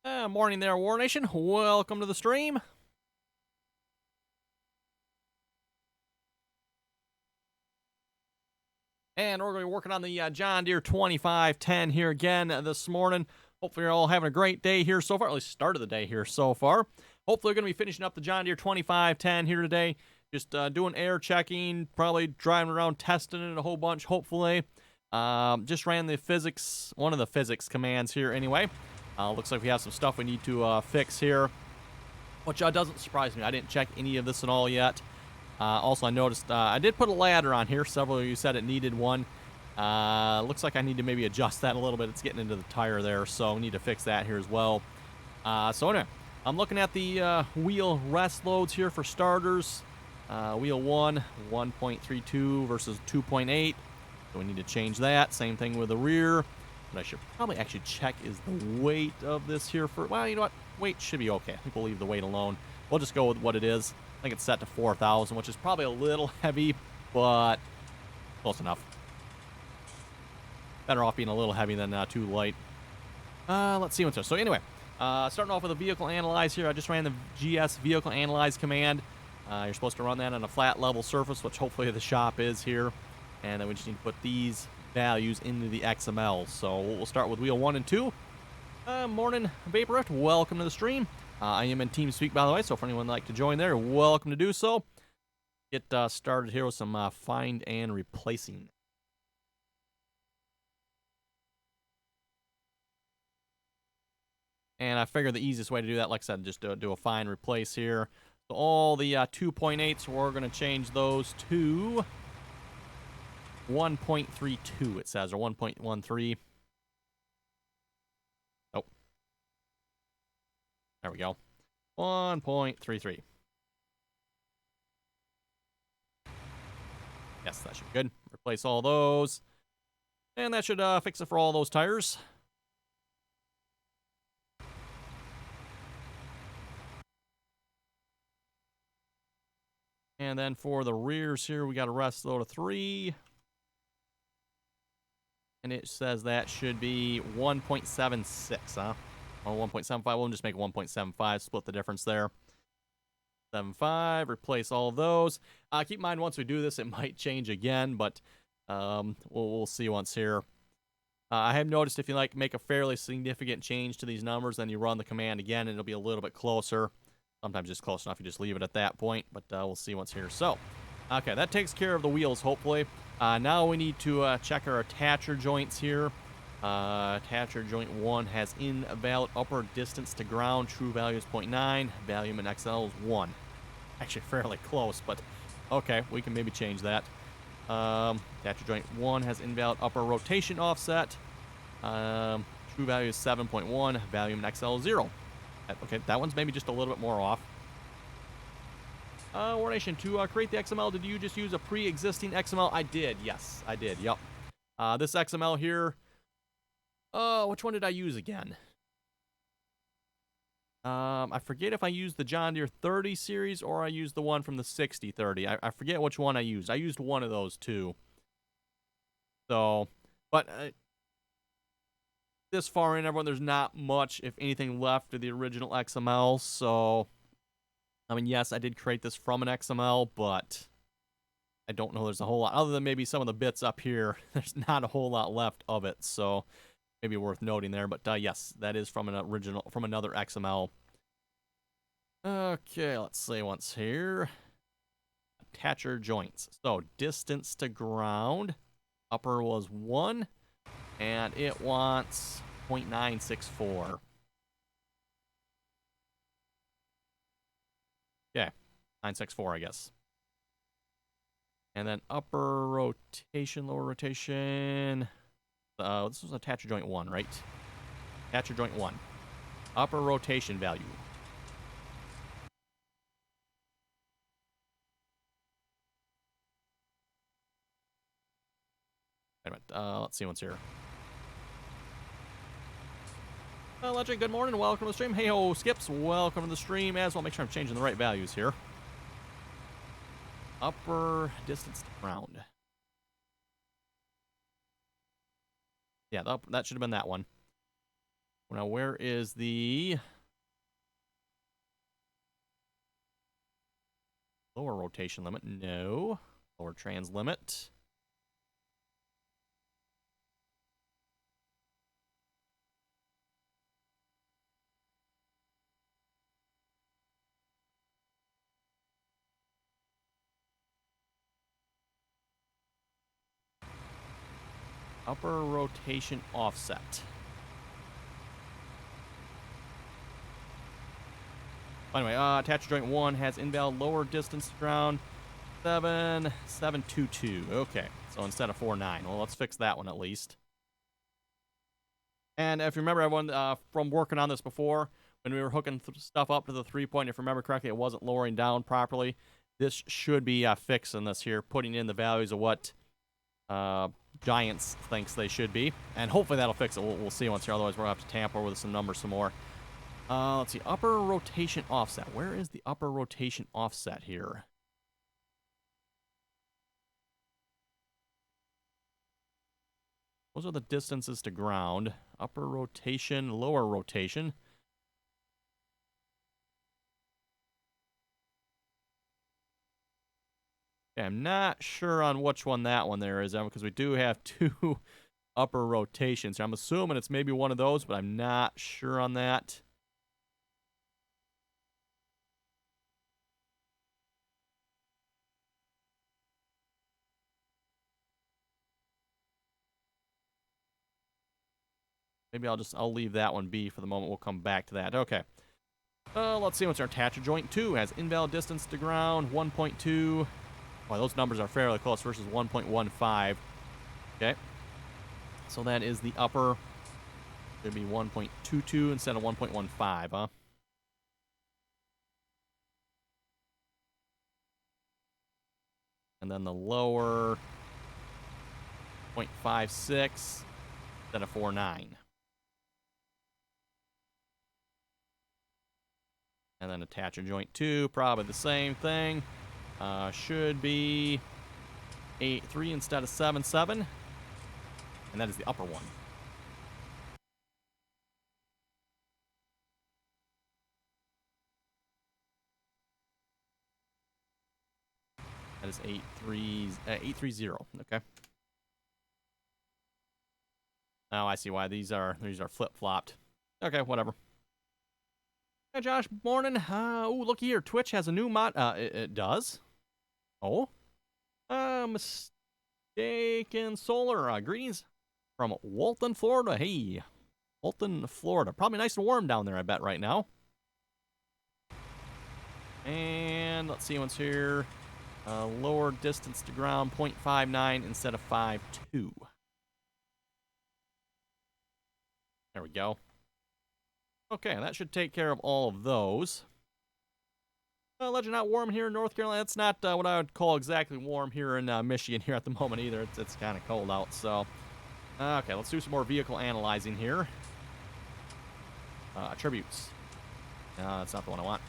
Morning there, War Nation. Welcome to the stream. And we're going to be working on the John Deere 2510 here again this morning. Hopefully you're all having a great day here so far, at least start of the day here so far. Hopefully we're going to be finishing up the John Deere 2510 here today. Just doing air checking, probably driving around testing it a whole bunch, hopefully. Just ran the physics, one of the physics commands here anyway. Looks like we have some stuff we need to fix here, which doesn't surprise me. I didn't check any of this at all yet. Also, I noticed I did put a ladder on here. Several of you said it needed one. Looks like I need to maybe adjust that a little bit. It's getting into the tire there, so we need to fix that here as well. So anyway, I'm looking at the wheel rest loads here for starters. Wheel 1, 1.32 versus 2.8. So we need to change that. Same thing with the rear. But I should probably actually check is the weight of this here for... Well, you know what? Weight should be okay. I think we'll leave the weight alone. We'll just go with what it is. I think it's set to 4,000, which is probably a little heavy, but close enough. Better off being a little heavy than too light. Let's see what's there. So anyway, starting off with a vehicle analyze here. I just ran the GS vehicle analyze command. You're supposed to run that on a flat level surface, which hopefully the shop is here. And then we just need to put these values into the XML. So we'll start with wheel 1 and 2. Morning, Vaporite. Welcome to the stream. I am in TeamSpeak, by the way, so if anyone would like to join there, welcome to do so. Get started here with some find and replacing. And I figured the easiest way to do that, like I said, just do a find replace here. So all the 2.8s, we're going to change those to 1.32, it says, or 1.13. Oh. There we go. 1.33. Yes, that should be good. Replace all those. And that should fix it for all those tires. And then for the rears here, we got a rest load of 3. And it says that should be 1.76, huh? Oh, 1.75. We'll just make 1.75. Split the difference there. 7.5. Replace all of those. Keep in mind, once we do this, it might change again, but we'll see once here. I have noticed if you make a fairly significant change to these numbers, then you run the command again, and it'll be a little bit closer. Sometimes just close enough, you just leave it at that point, but we'll see once here. So, okay, that takes care of the wheels, hopefully. Now we need to check our attacher joints here. Attacher joint 1 has invalid upper distance to ground. True value is 0.9. Volume in XL is 1. Actually, fairly close, but okay, we can maybe change that. Attacher joint 1 has invalid upper rotation offset. True value is 7.1. Volume in XL is 0. Okay, that one's maybe just a little bit more off. War Nation, to create the XML, did you just use a pre-existing XML? I did, yes, I did, yep. This XML here, which one did I use again? I forget if I used the John Deere 30 series or I used the one from the 6030. I forget which one I used. I used one of those too. So, but this far in, everyone, there's not much, if anything, left of the original XML. So, I mean, yes, I did create this from an XML, but I don't know there's a whole lot. Other than maybe some of the bits up here, there's not a whole lot left of it. So, maybe worth noting there. But yes, that is from another XML. Okay, let's see once here. Attacher joints. So, distance to ground. Upper was 1. And it wants 0.964. Okay, 964, I guess. And then upper rotation, lower rotation. This was attacher joint 1, right? Attacher joint 1. Upper rotation value. Wait a minute, let's see what's here. Legend, good morning. Welcome to the stream. Hey ho, Skips. Welcome to the stream as well. Make sure I'm changing the right values here. Upper distance to ground. Yeah, that should have been that one. Now, where is the lower rotation limit? No. Lower trans limit. Upper rotation offset. Anyway, attach joint 1 has invalid lower distance to ground. 722. Okay, so instead of 49. Well, let's fix that one at least. And if you remember, everyone, from working on this before, when we were hooking stuff up to the 3-point, if you remember correctly, it wasn't lowering down properly. This should be fixing this here, putting in the values of what Giants thinks they should be. And hopefully that'll fix it. We'll see once here. Otherwise, we'll have to tamper with some numbers some more. Let's see. Upper rotation offset. Where is the upper rotation offset here? Those are the distances to ground. Upper rotation, lower rotation. Okay, I'm not sure on which one that one there is, because we do have 2 upper rotations. I'm assuming it's maybe one of those, but I'm not sure on that. Maybe I'll leave that one be for the moment. We'll come back to that. Okay. Let's see what's our attacher joint 2 has invalid distance to ground 1.2. Well, those numbers are fairly close versus 1.15. Okay. So that is the upper. Should be 1.22 instead of 1.15, huh? And then the lower 0.56 instead of 4.9. And then attacher joint 2, probably the same thing. Should be 8.3 instead of 7.7. And that is the upper one. That is 830. Okay. Now I see why these are flip-flopped. Okay, whatever. Hey, Josh, morning. Ooh, looky here. Twitch has a new mod. It does? Oh? Mistaken Solar. Greetings from Walton, Florida. Hey, Walton, Florida. Probably nice and warm down there, I bet, right now. And let's see what's here. Lower distance to ground, 0.59 instead of 5.2. There we go. Okay, that should take care of all of those. Legend not warm here in North Carolina. It's not what I would call exactly warm here in Michigan here at the moment either. It's kind of cold out, so. Okay, let's do some more vehicle analyzing here. Attributes. No, that's not the one I want.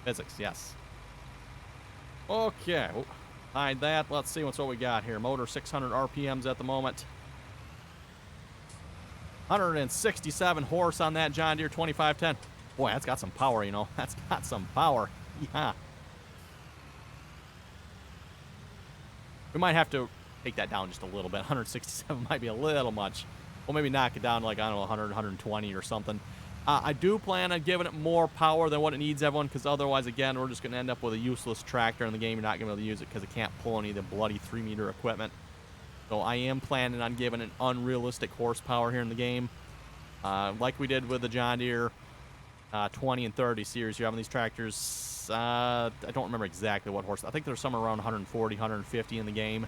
Physics, yes. Okay, hide that. Let's see what we got here. Motor 600 RPMs at the moment. 167 horse on that John Deere 2510. Boy, that's got some power, you know. That's got some power. Yeah. We might have to take that down just a little bit. 167 might be a little much. We'll maybe knock it down to, like, I don't know, 100, 120 or something. I do plan on giving it more power than what it needs, everyone, because otherwise, again, we're just going to end up with a useless tractor in the game. You're not going to be able to use it because it can't pull any of the bloody 3-meter equipment. So I am planning on giving it unrealistic horsepower here in the game. Like we did with the John Deere 20 and 30 series. You're having these tractors, I don't remember exactly what horse. I think there's somewhere around 140, 150 in the game.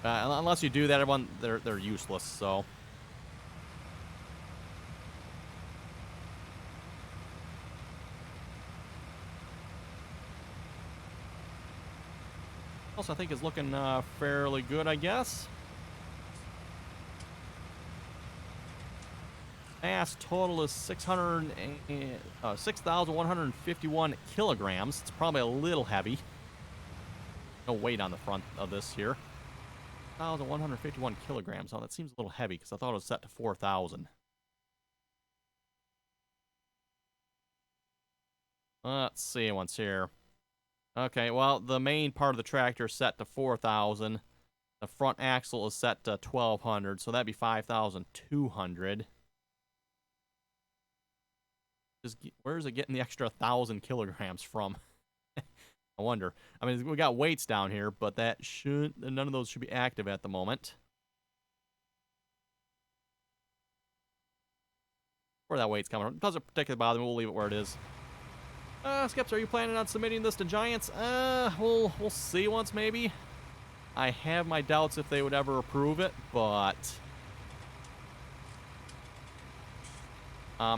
Unless you do that, everyone, they're useless, so... I think is looking fairly good, I guess. Mass total is 6,151 kilograms. It's probably a little heavy. No weight on the front of this here. 1,151 kilograms. Oh, that seems a little heavy because I thought it was set to 4,000. Let's see once here. Okay, well, the main part of the tractor is set to 4,000. The front axle is set to 1,200, so that'd be 5,200. Where is it getting the extra 1,000 kilograms from? I wonder. I mean, we got weights down here, but none of those should be active at the moment. Where that weight's coming from. Doesn't particularly bother me. We'll leave it where it is. Skips, are you planning on submitting this to Giants? We'll see once, maybe. I have my doubts if they would ever approve it, but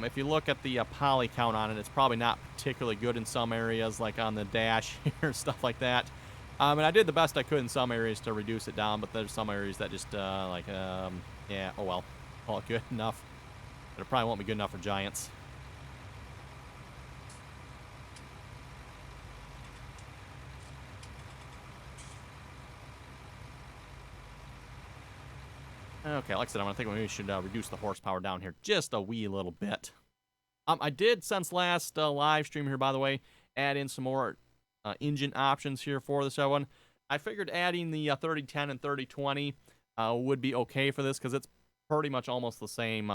if you look at the poly count on it, it's probably not particularly good in some areas, like on the dash here, stuff like that. And I did the best I could in some areas to reduce it down, but there's some areas that just, yeah, oh well. Call it good enough. But it probably won't be good enough for Giants. Okay, like I said, I think we should reduce the horsepower down here just a wee little bit. I did, since last live stream here, by the way, add in some more engine options here for this one. I figured adding the 3010 and 3020 would be okay for this because it's pretty much almost the same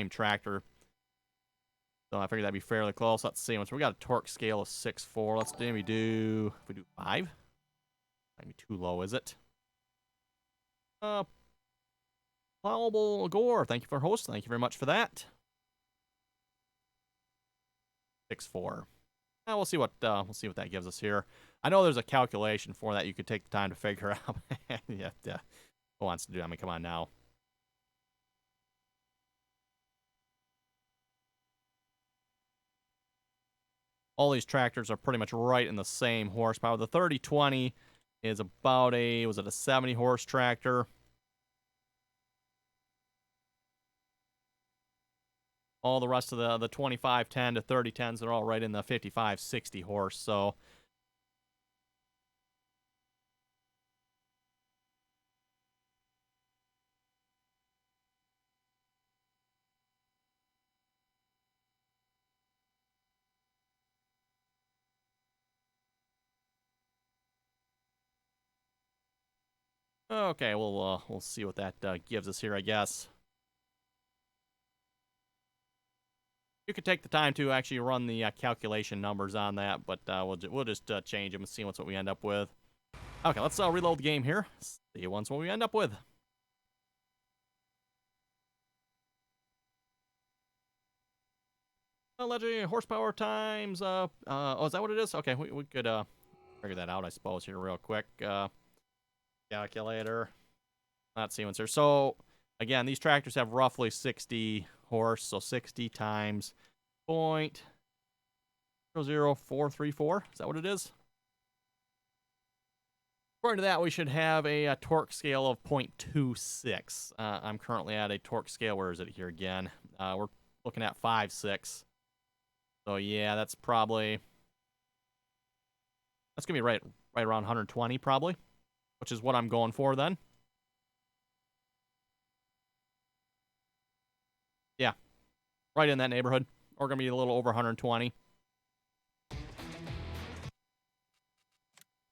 tractor. So I figured that'd be fairly close. Let's see. Once we got a torque scale of 6.4, let's maybe do, if we do 5, might be too low, is it? Plowable Gore, thank you for hosting. Thank you very much for that. 6.4. We'll see what that gives us here. I know there's a calculation for that. You could take the time to figure out. Yeah, who wants to do that? I mean, come on now. All these tractors are pretty much right in the same horsepower. The 3020 is about was it a 70 horse tractor? All the rest of the 2510 to 3010s are all right in the 55, 60 horse, so okay, we'll see what that gives us here, I guess. You could take the time to actually run the calculation numbers on that, but we'll just change them and see what we end up with. Okay, let's reload the game here. See what we end up with. Legendary horsepower times. Oh, is that what it is? Okay, we could figure that out, I suppose, here real quick. Calculator. Let's see what's here. So again, these tractors have roughly 60 horse, so 60 times 0.00434. Is that what it is? According to that, we should have a torque scale of 0.26. I'm currently at a torque scale. Where is it here again? We're looking at 5.6. So yeah, that's gonna be right around 120 probably, which is what I'm going for then. Yeah, right in that neighborhood. We're gonna be a little over 120.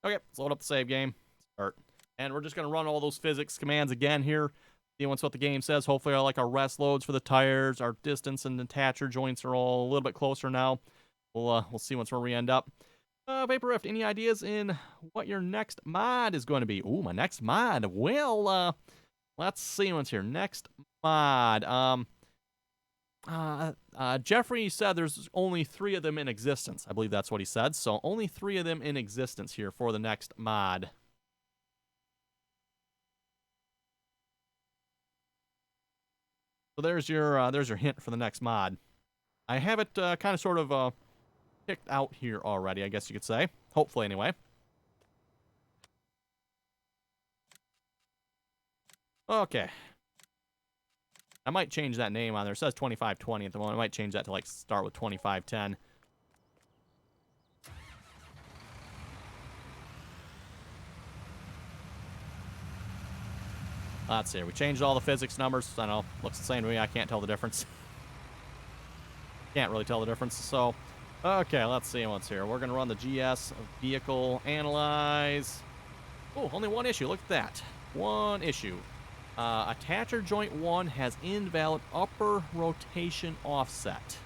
Okay, let's load up the save game. Start. And we're just going to run all those physics commands again here. See what the game says. Hopefully, our rest loads for the tires, our distance and attacher joints are all a little bit closer now. We'll see where we end up. Vapor Rift, any ideas in what your next mod is going to be? Ooh, my next mod. Well, let's see what's here. Next mod. Jeffrey said there's only 3 of them in existence. I believe that's what he said. So only 3 of them in existence here for the next mod. So there's your hint for the next mod. I have it kind of sort of picked out here already, I guess you could say. Hopefully, anyway. Okay. I might change that name on there. It says 2520 at the moment. I might change that to start with 2510. Let's see. We changed all the physics numbers. I know. Looks the same to me. I can't tell the difference. Can't really tell the difference. So, okay, let's see what's here. We're going to run the GS vehicle analyze. Oh, only one issue. Look at that. One issue. Attacher joint 1 has invalid upper rotation offset.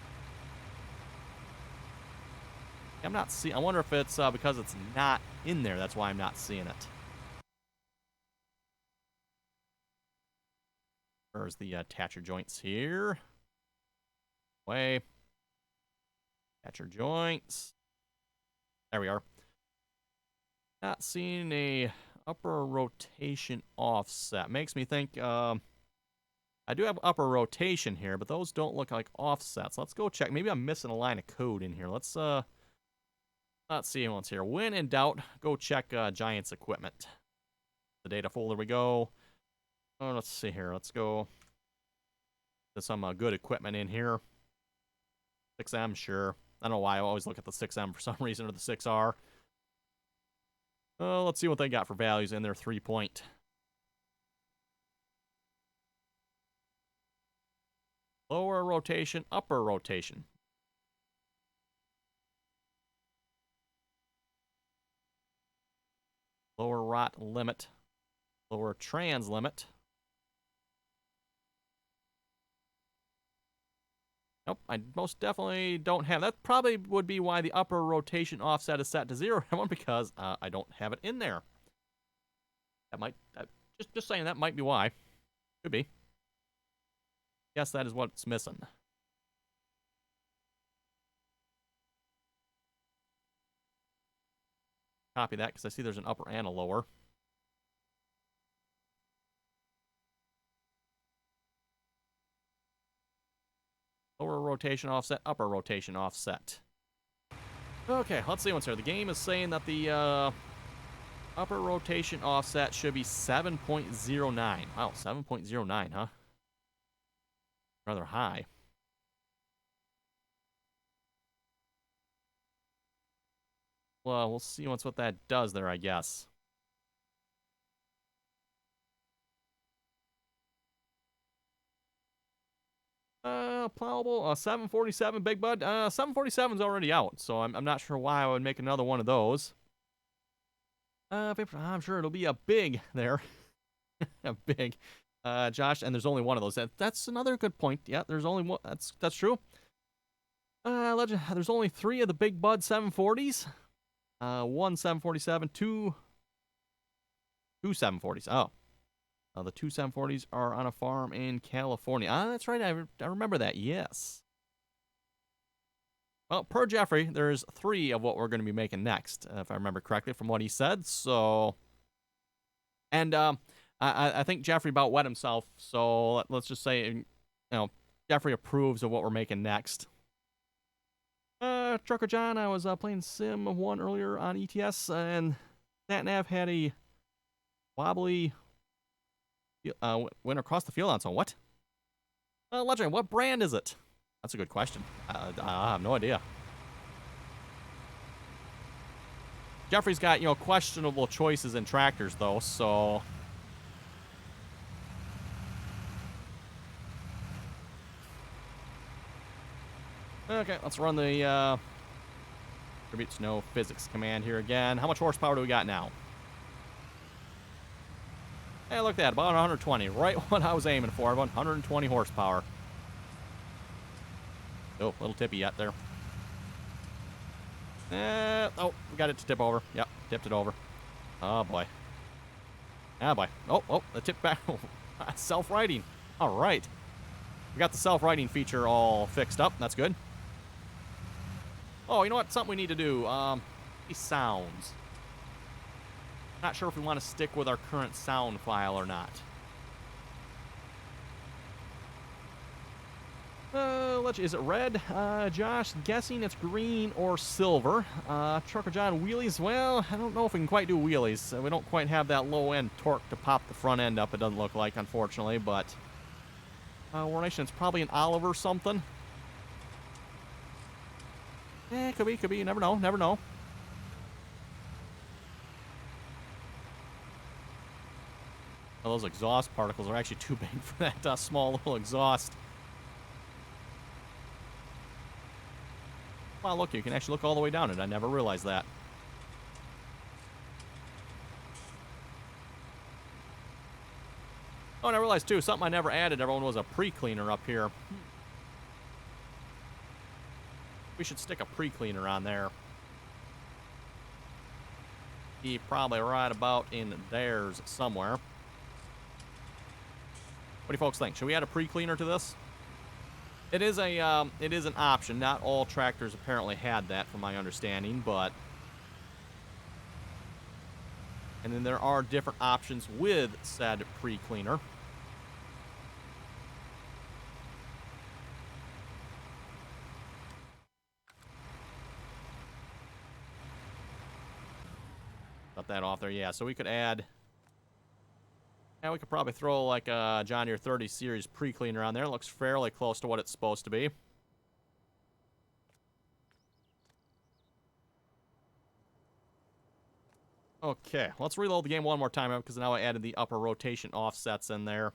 I'm not seeing. I wonder if it's because it's not in there. That's why I'm not seeing it. Where's the attacher joints here? Way. Attacher joints. There we are. Not seeing a upper rotation offset. Makes me think. I do have upper rotation here, but those don't look like offsets. Let's go check. Maybe I'm missing a line of code in here. Let's see what's here. When in doubt, go check Giants equipment. The data folder we go. Oh, let's see here. Let's go. There's some good equipment in here. 6M, sure. I don't know why I always look at the 6M for some reason, or the 6R. Let's see what they got for values in their 3-point. Lower rotation, upper rotation. Lower rot limit. Lower trans limit. Nope, I most definitely don't have. That probably would be why the upper rotation offset is set to 0, because I don't have it in there. That might, just saying, that might be why. Could be. Yes, that is what's missing. Copy that, because I see there's an upper and a lower. Lower rotation offset, upper rotation offset. Okay, let's see what's here. The game is saying that the upper rotation offset should be 7.09. Wow, 7.09, huh? Rather high. Well, we'll see what that does there, I guess. Plowable, 747 Big Bud. 747's already out, so I'm not sure why I would make another one of those. I'm sure it'll be a big there. A big. Josh, and there's only one of those. That's another good point. Yeah, there's only one. That's true. Legend, there's only 3 of the Big Bud 740s. 1 747, 2 740s. Oh. The 2 740s are on a farm in California. That's right. I remember that. Yes. Well, per Jeffrey, there's 3 of what we're going to be making next, if I remember correctly from what he said. So, and I think Jeffrey about wet himself. So let's just say, Jeffrey approves of what we're making next. Trucker John, I was playing Sim 1 earlier on ETS, and SatNav had a wobbly. Went across the field on so what? Legend, what brand is it? That's a good question. I have no idea. Jeffrey's got, questionable choices in tractors, though, so. Okay, let's run the Tribute Snow Physics command here again. How much horsepower do we got now? Hey, look at that, about 120. Right what I was aiming for, about 120 horsepower. Oh, a little tippy yet there. Oh, we got it to tip over. Yep, tipped it over. Oh, boy. Ah, boy. Oh, the tip back. Self-righting. All right. We got the self-righting feature all fixed up. That's good. Oh, you know what? Something we need to do. These sounds. Not sure if we want to stick with our current sound file or not. Is it red? Josh, guessing it's green or silver. Trucker John, wheelies. Well, I don't know if we can quite do wheelies. We don't quite have that low-end torque to pop the front end up, it doesn't look like, unfortunately, but Warnation, it's probably an olive or something. Could be. You never know. Well, those exhaust particles are actually too big for that small little exhaust. Wow, look, you can actually look all the way down it. I never realized that. Oh, and I realized, too, something I never added, everyone, was a pre-cleaner up here. We should stick a pre-cleaner on there. Be probably right about in theirs somewhere. What do you folks think? Should we add a pre-cleaner to this? It is an option. Not all tractors apparently had that, from my understanding, but... And then there are different options with said pre-cleaner. Got that off there, yeah. So we could add... Yeah, we could probably throw like a John Deere 30 Series pre-cleaner on there. It looks fairly close to what it's supposed to be. Okay, let's reload the game one more time because now I added the upper rotation offsets in there.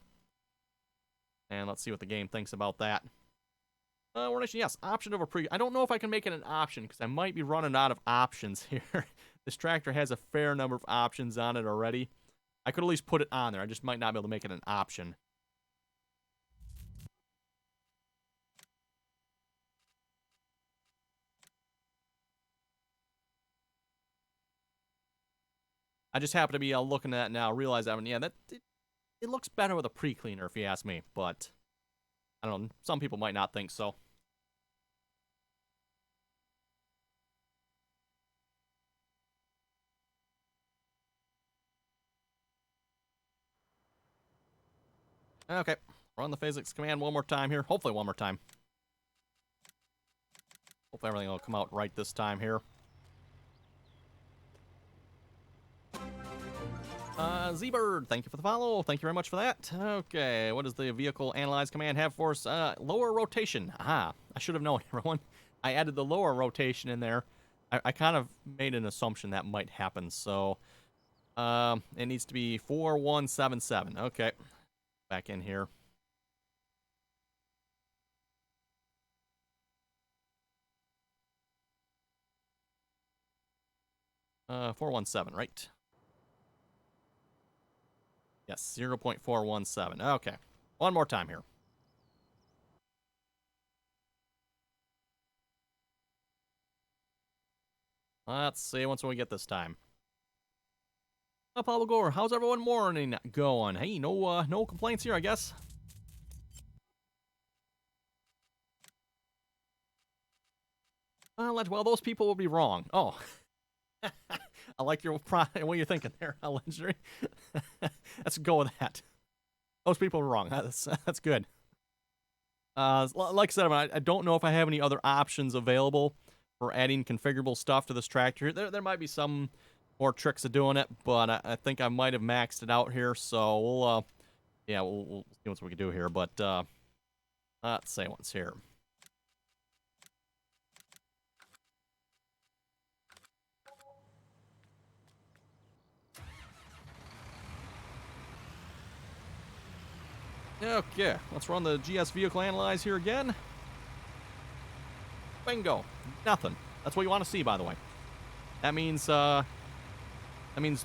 And let's see what the game thinks about that. Yes, option over pre... I don't know if I can make it an option because I might be running out of options here. This tractor has a fair number of options on it already. I could at least put it on there. I just might not be able to make it an option. I just happen to be looking at it now, realize that, yeah, it looks better with a pre-cleaner if you ask me, but I don't know, some people might not think so. Okay, run the physics command one more time here. Hopefully one more time. Hopefully everything will come out right this time here. Z-Bird, thank you for the follow. Thank you very much for that. Okay, what does the vehicle analyze command have for us? Lower rotation. Aha, I should have known, everyone. I added the lower rotation in there. I kind of made an assumption that might happen, so... it needs to be 4177. Okay, back in here. Uh, 417, right? Yes, 0.417. Okay. One more time here. Let's see once we get this time. Pablo Gore, how's everyone morning going? Hey, no complaints here, I guess. Well, those people will be wrong. Oh. I like your what you're thinking there, legendary. Let's go with that. Those people are wrong. That's good. Like I said, I don't know if I have any other options available for adding configurable stuff to this tractor. There might be some more tricks of doing it, but I think I might have maxed it out here. So we'll see what we can do here. But let's say once here. Okay, let's run the GS vehicle analyze here again. Bingo. Nothing. That's what you want to see, by the way. That means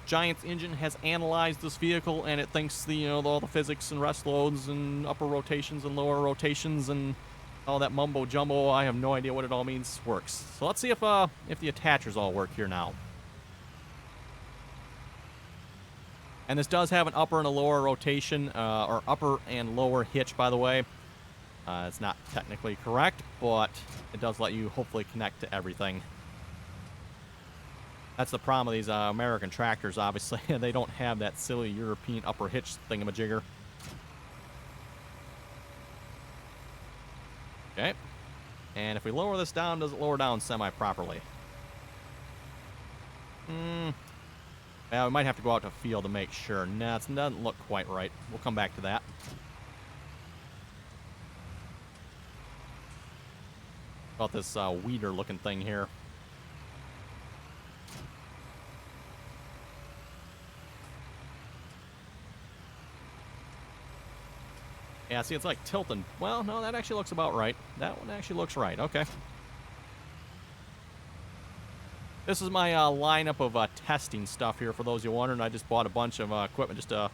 Giant's engine has analyzed this vehicle and it thinks all the physics and rest loads and upper rotations and lower rotations and all that mumbo jumbo. I have no idea what it all means. Works. So let's see if the attachers all work here now. And this does have an upper and a lower rotation, or upper and lower hitch, by the way. It's not technically correct, but it does let you hopefully connect to everything. That's the problem with these American tractors, obviously. They don't have that silly European upper hitch thingamajigger. Okay. And if we lower this down, does it lower down semi-properly? Well, we might have to go out to field to make sure. Nah, it doesn't look quite right. We'll come back to that. About this weeder-looking thing here. Yeah, see, it's like tilting. Well, no, that actually looks about right. That one actually looks right. Okay. This is my lineup of testing stuff here, for those you wondering. I just bought a bunch of equipment just to...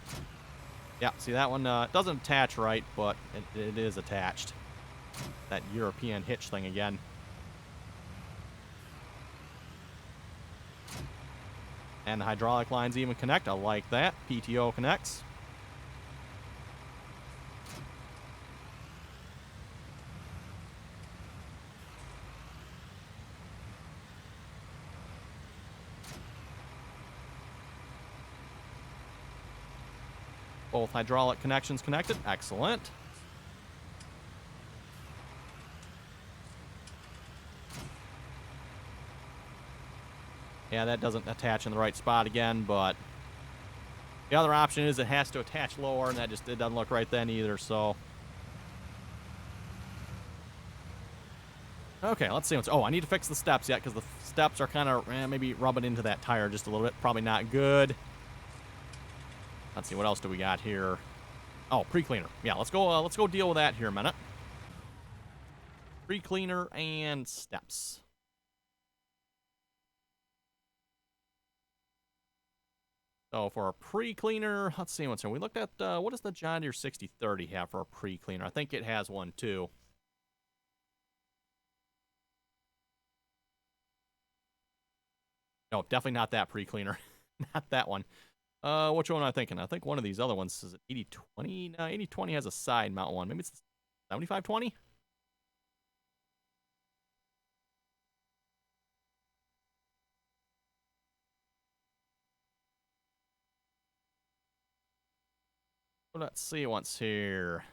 Yeah, see, that one doesn't attach right, but it is attached. That European hitch thing again. And the hydraulic lines even connect. I like that. PTO connects. Both hydraulic connections connected. Excellent. Yeah, that doesn't attach in the right spot again, but the other option is it has to attach lower, and it doesn't look right then either, so. Okay, let's see what's... Oh, I need to fix the steps yet, because the steps are kind of maybe rubbing into that tire just a little bit. Probably not good. Let's see, what else do we got here? Oh, pre-cleaner. Yeah, let's go deal with that here a minute. Pre-cleaner and steps. So for a pre-cleaner, let's see what's here. We looked at, what does the John Deere 6030 have for a pre-cleaner? I think it has one too. No, definitely not that pre-cleaner. Not that one. Which one am I thinking? I think one of these other ones is 8020. No, 8020 has a side mount one. Maybe it's 7520? Well, let's see what's here.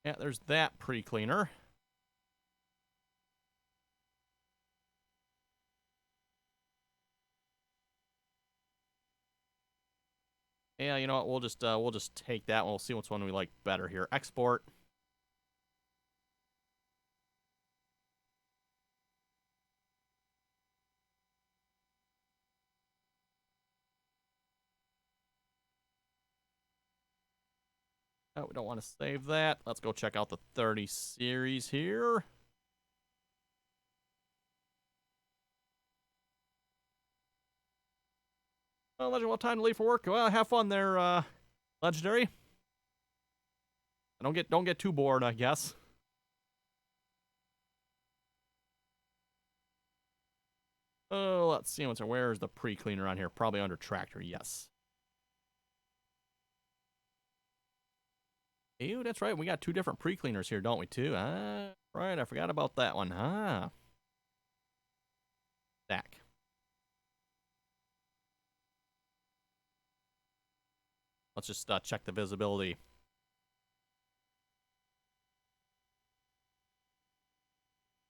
Yeah, there's that pre-cleaner. Yeah, you know what? We'll just take that one. We'll see which one we like better here. Export. Oh, we don't want to save that. Let's go check out the 30 series here. Well, Legend, what time to leave for work? Well, have fun there, Legendary. Don't get too bored, I guess. Oh, let's see what's there. Where's the pre-cleaner on here? Probably under tractor, yes. Ew, that's right. We got two different pre-cleaners here, don't we, too? Right, I forgot about that one. Stack. Let's just check the visibility.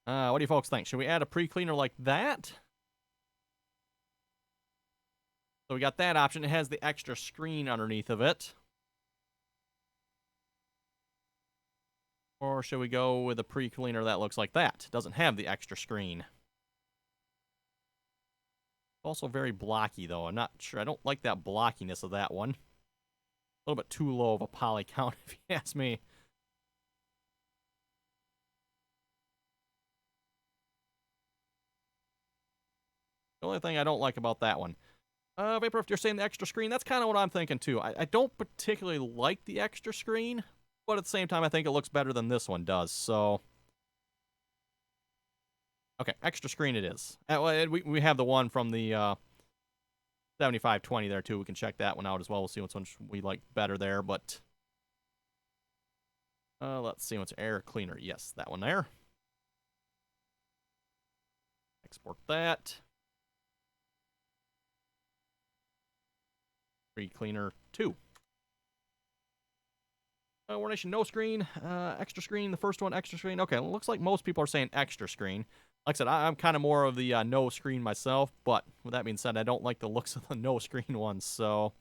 What do you folks think? Should we add a pre-cleaner like that? So we got that option. It has the extra screen underneath of it. Or should we go with a pre-cleaner that looks like that? Doesn't have the extra screen. Also very blocky, though. I'm not sure. I don't like that blockiness of that one. A little bit too low of a poly count, if you ask me. The only thing I don't like about that one. Vapor, if you're saying the extra screen, that's kind of what I'm thinking, too. I don't particularly like the extra screen, but at the same time, I think it looks better than this one does, so... Okay, extra screen it is. We have the one from the 7520 there, too. We can check that one out as well. We'll see which one we like better there, but... let's see what's air cleaner. Yes, that one there. Export that. Pre-cleaner 2. Warnation, no screen. Extra screen, the first one, extra screen. Okay, looks like most people are saying extra screen. Like I said, I'm kind of more of the no screen myself, but with that being said, I don't like the looks of the no screen ones, so...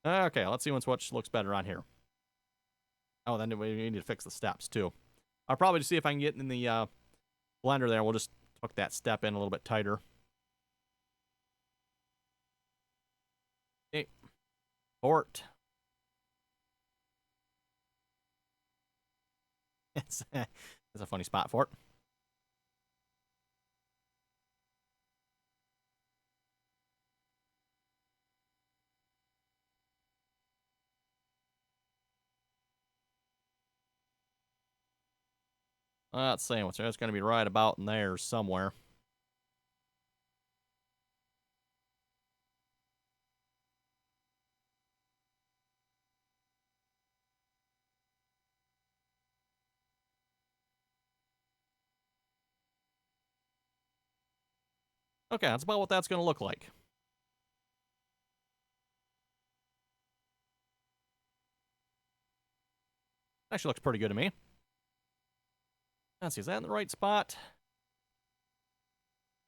Okay, let's see which looks better on here. Oh, then we need to fix the steps, too. I'll probably just see if I can get in the blender there. We'll just hook that step in a little bit tighter. Okay. Port. It's a funny spot for it. Let's see, it's going to be right about in there somewhere. Okay, that's about what that's going to look like. Actually looks pretty good to me. Let's see, is that in the right spot?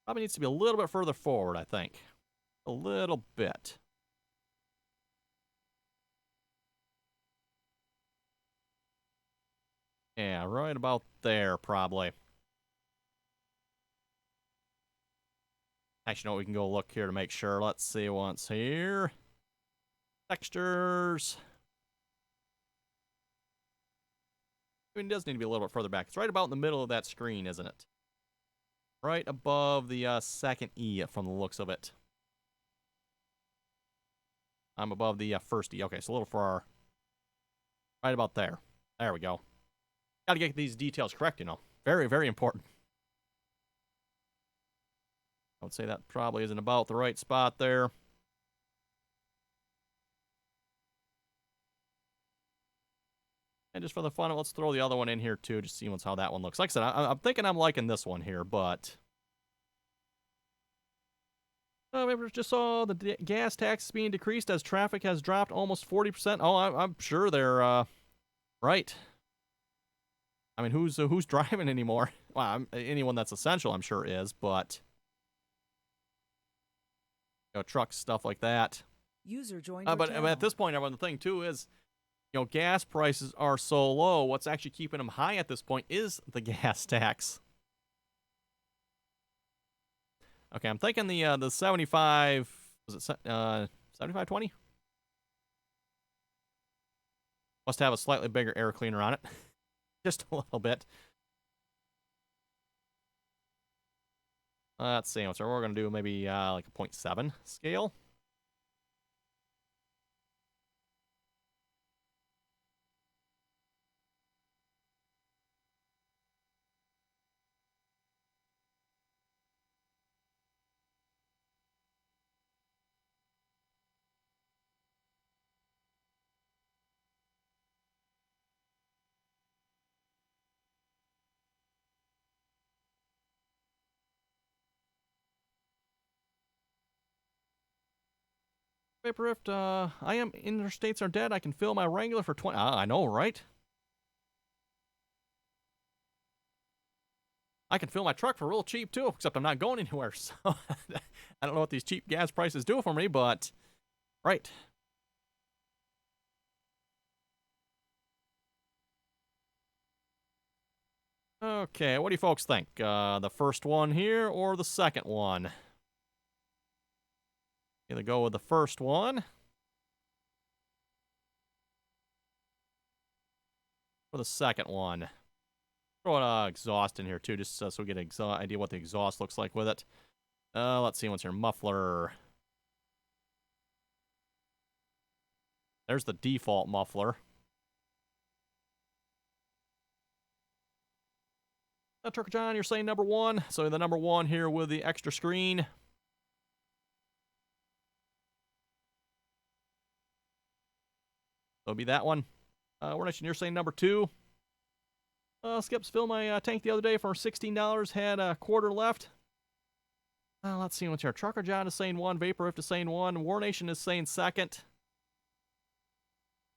Probably needs to be a little bit further forward, I think. A little bit. Yeah, right about there, probably. Actually, no, we can go look here to make sure. Let's see once here. Textures. I mean, it does need to be a little bit further back. It's right about in the middle of that screen, isn't it? Right above the second E from the looks of it. I'm above the first E. Okay, so a little far. Right about there. There we go. Got to get these details correct, you know. Very, very important. I would say that probably isn't about the right spot there. And just for the fun of it, let's throw the other one in here too, just see how that one looks. Like I said, I'm thinking I'm liking this one here, but... maybe just saw the gas tax being decreased as traffic has dropped almost 40%. Oh, I'm sure they're right. I mean, who's driving anymore? Well, anyone that's essential, I'm sure is, but... You know, trucks, stuff like that. User joined but at this point, everyone, the thing too is, you know, gas prices are so low. What's actually keeping them high at this point is the gas tax. Okay, I'm thinking the 75, was it 7520? Must have a slightly bigger air cleaner on it. Just a little bit. Let's see, so we're going to do maybe like a 0.7 scale. Paper Rift, I am interstates are dead. I can fill my Wrangler for 20. I know, right? I can fill my truck for real cheap too, except I'm not going anywhere. So I don't know what these cheap gas prices do for me, but right. Okay, what do you folks think? The first one here or the second one? Either go with the first one or the second one. Throw an exhaust in here too, just so we get an idea what the exhaust looks like with it. Let's see what's here. Muffler. There's the default muffler. Trucker John, you're saying number one. So the number one here with the extra screen. It'll be that one. You're saying number two. Skips filled my tank the other day for $16. Had a quarter left. Let's see what's here. Trucker John is saying one. Vapor Rift is saying one. War Nation is saying second.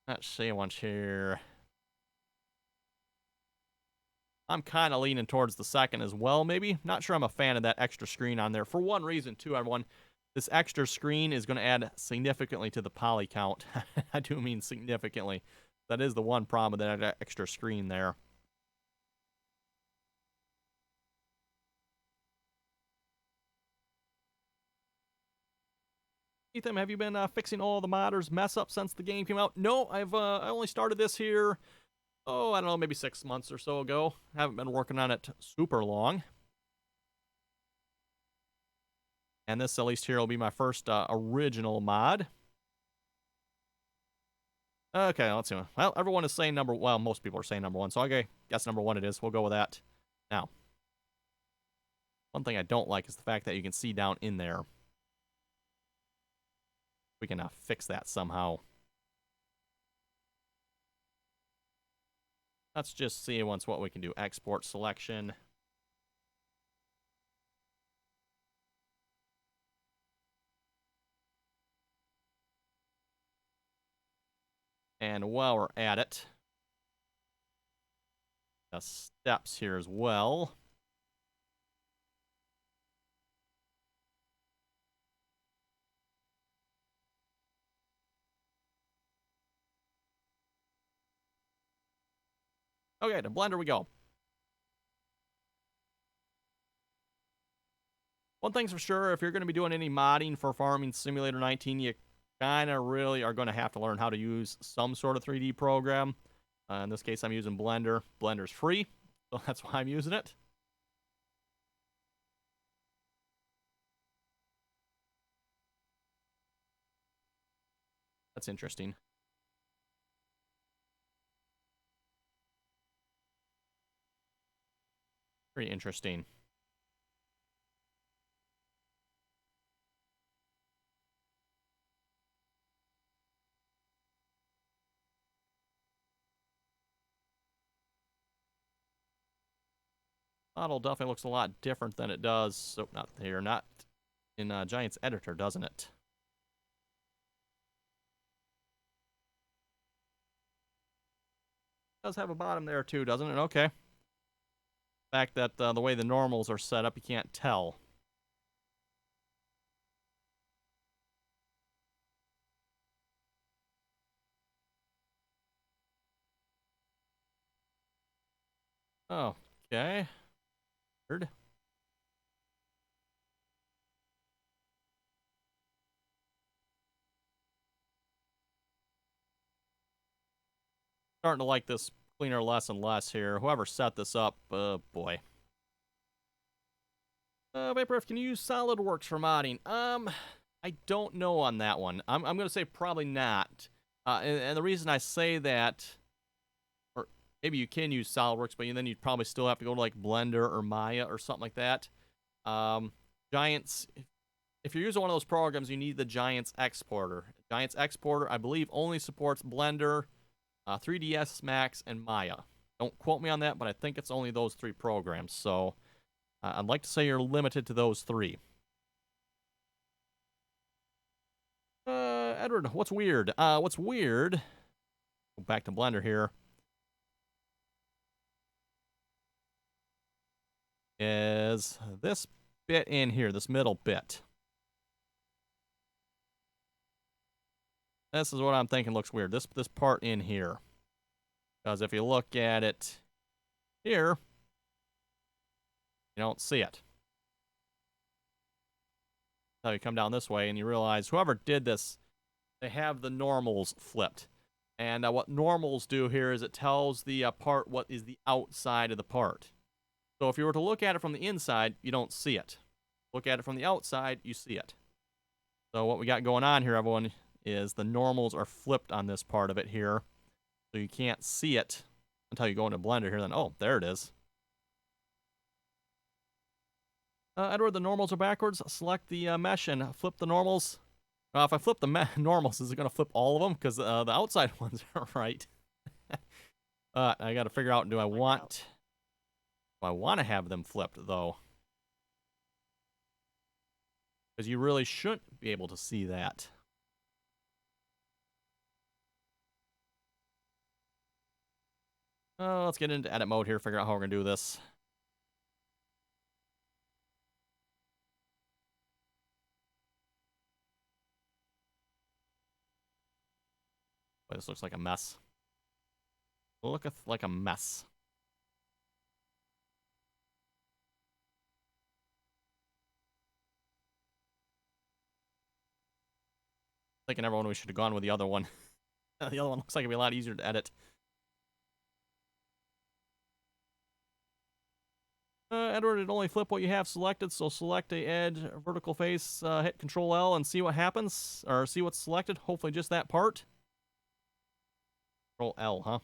Let's see what's here. I'm kind of leaning towards the second as well, maybe. Not sure I'm a fan of that extra screen on there. For one reason, too, everyone. This extra screen is going to add significantly to the poly count. I do mean significantly. That is the one problem with that extra screen there. Ethan, have you been fixing all the modders' mess up since the game came out? No, I only started this here, oh, I don't know, maybe 6 months or so ago. Haven't been working on it super long. And this, at least here, will be my first original mod. Okay, let's see. Well, everyone is saying well, most people are saying number 1, so I guess number 1 it is. We'll go with that. Now, one thing I don't like is the fact that you can see down in there. We can fix that somehow. Let's just see once what we can do. Export selection. And while we're at it, the steps here as well. Okay, to Blender we go. One thing's for sure, if you're going to be doing any modding for Farming Simulator 19, you kind of really are going to have to learn how to use some sort of 3D program. In this case, I'm using Blender. Blender's free, so that's why I'm using it. That's interesting. Very interesting. Model definitely looks a lot different than it does. So not here, not in Giant's editor, doesn't it? It does have a bottom there too, doesn't it? Okay. The fact that the way the normals are set up, you can't tell. Okay. Weird. Starting to like this cleaner less and less here. Whoever set this up, boy. Vaporwave, can you use SolidWorks for modding? I don't know on that one. I'm going to say probably not. And the reason I say that, or maybe you can use SolidWorks, but then you'd probably still have to go to like Blender or Maya or something like that. Giants, if you're using one of those programs, you need the Giants exporter. Giants exporter, I believe, only supports Blender, 3ds Max, and Maya. Don't quote me on that, but I think it's only those 3 programs. So I'd like to say you're limited to those 3. Edward, what's weird? What's weird? Go back to Blender here. Is this bit in here, this middle bit. This is what I'm thinking looks weird. This part in here. Because if you look at it here, you don't see it. So you come down this way and you realize whoever did this, they have the normals flipped. And what normals do here is it tells the part what is the outside of the part. So if you were to look at it from the inside, you don't see it. Look at it from the outside, you see it. So what we got going on here, everyone, is the normals are flipped on this part of it here. So you can't see it until you go into Blender here. Then, oh, there it is. Edward, the normals are backwards. Select the mesh and flip the normals. If I flip the normals, is it going to flip all of them? Because the outside ones are right. I got to figure out, do I want to have them flipped, though? Because you really shouldn't be able to see that. Let's get into edit mode here, figure out how we're going to do this. Boy, this looks like a mess. Looketh like a mess. Thinking everyone we should have gone with the other one. The other one looks like it'd be a lot easier to edit. Edward, it only flip what you have selected, so select a edge, vertical face, hit Control L and see what happens, or see what's selected. Hopefully just that part. Control L, huh?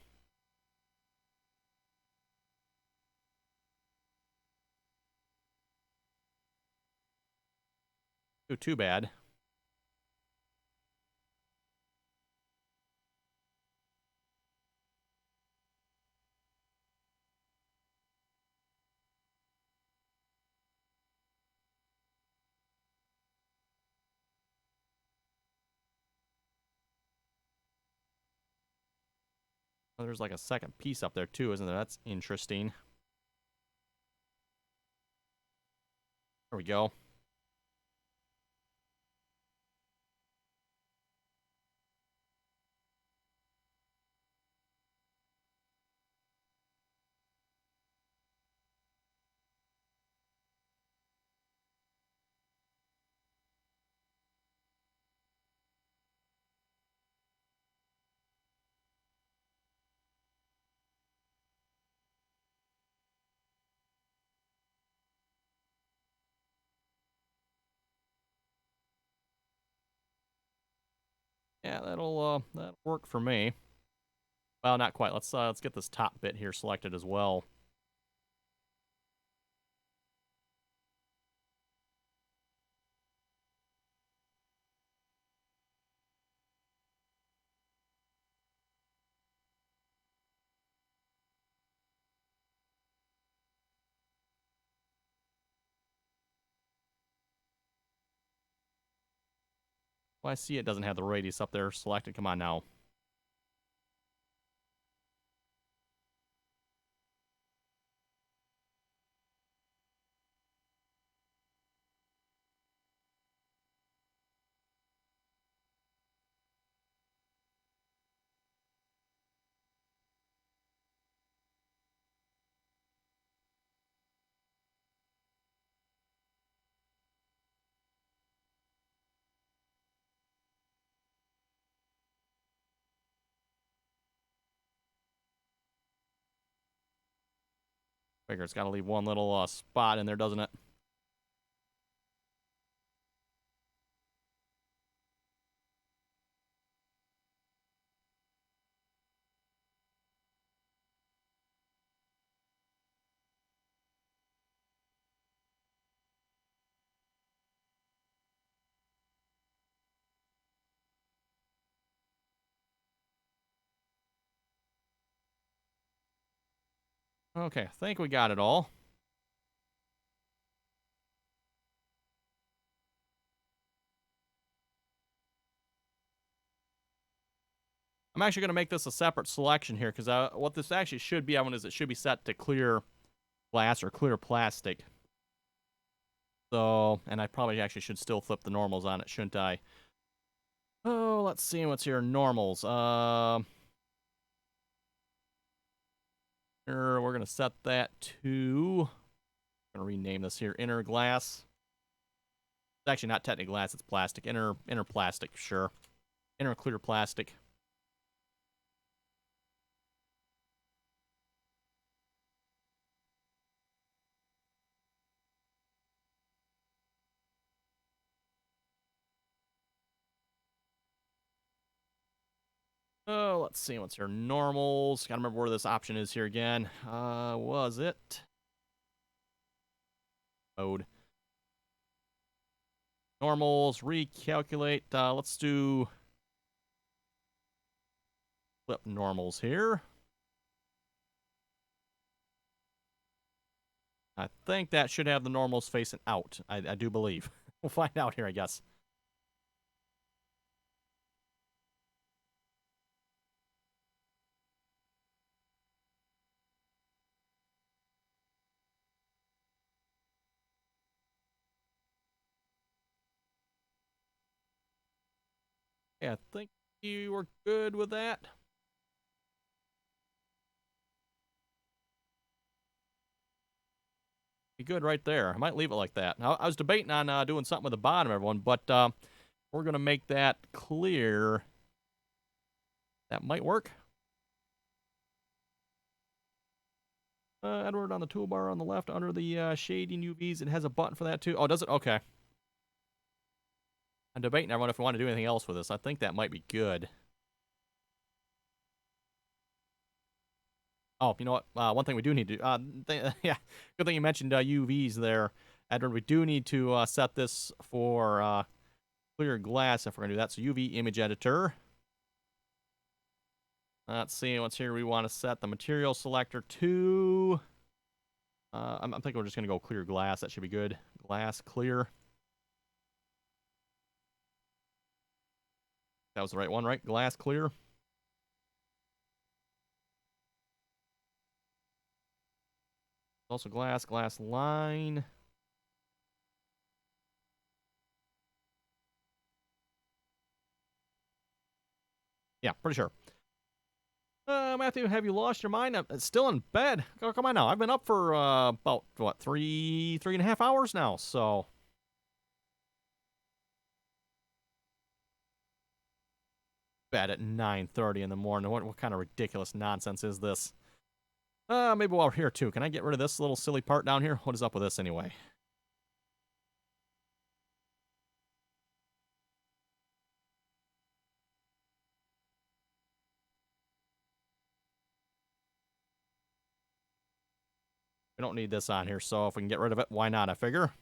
Too bad. Oh, there's like a second piece up there too, isn't there? That's interesting. There we go. Yeah, that'll work for me. Well, not quite. Let's get this top bit here selected as well. Well, I see it doesn't have the radius up there selected. Come on now. Figure it's got to leave one little spot in there, doesn't it? Okay, I think we got it all. I'm actually going to make this a separate selection here because what this actually should be on is it should be set to clear glass or clear plastic. So, and I probably actually should still flip the normals on it, shouldn't I? Oh, let's see what's here. Normals. Here, we're going to set that to... I'm going to rename this here. Inner glass. It's actually not technically glass, it's plastic. Inner plastic, sure. Inner clear plastic. Oh, let's see what's here. Normals. Gotta remember where this option is here again. Was it? Mode. Normals. Recalculate. Let's do flip normals here. I think that should have the normals facing out. I do believe. We'll find out here, I guess. Yeah, I think you were good with that. Be good right there. I might leave it like that. Now, I was debating on doing something with the bottom, everyone, but we're going to make that clear. That might work. Edward, on the toolbar on the left under the shading UVs, it has a button for that too. Oh, does it? Okay. I'm debating, everyone, if we want to do anything else with this. I think that might be good. Oh, you know what? One thing we do need to yeah, good thing you mentioned UVs there, Edward. We do need to set this for clear glass if we're going to do that. So UV image editor. Let's see what's here. We want to set the material selector to... I'm thinking we're just going to go clear glass. That should be good. Glass clear. That was the right one, right? Glass clear. Also glass line. Yeah, pretty sure. Matthew, have you lost your mind? I'm still in bed. Oh, come on now. I've been up for about, what, three and a half hours now, so... Bed at 9:30 in the morning. What kind of ridiculous nonsense is this? Maybe while we're here, too. Can I get rid of this little silly part down here? What is up with this, anyway? We don't need this on here, so if we can get rid of it, why not, I figure.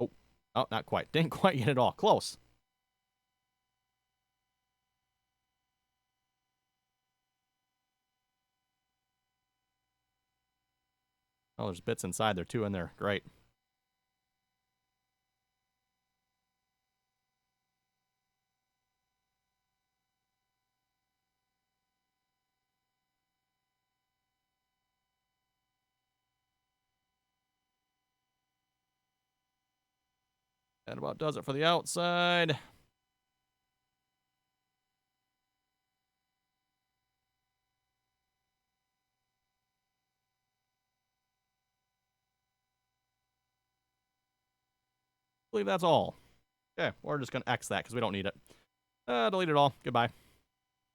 Oh, not quite. Didn't quite get it all. Close. Oh, there's bits inside there, too, in there. Great. That about does it for the outside. I believe that's all. Okay, we're just going to X that because we don't need it. Delete it all. Goodbye.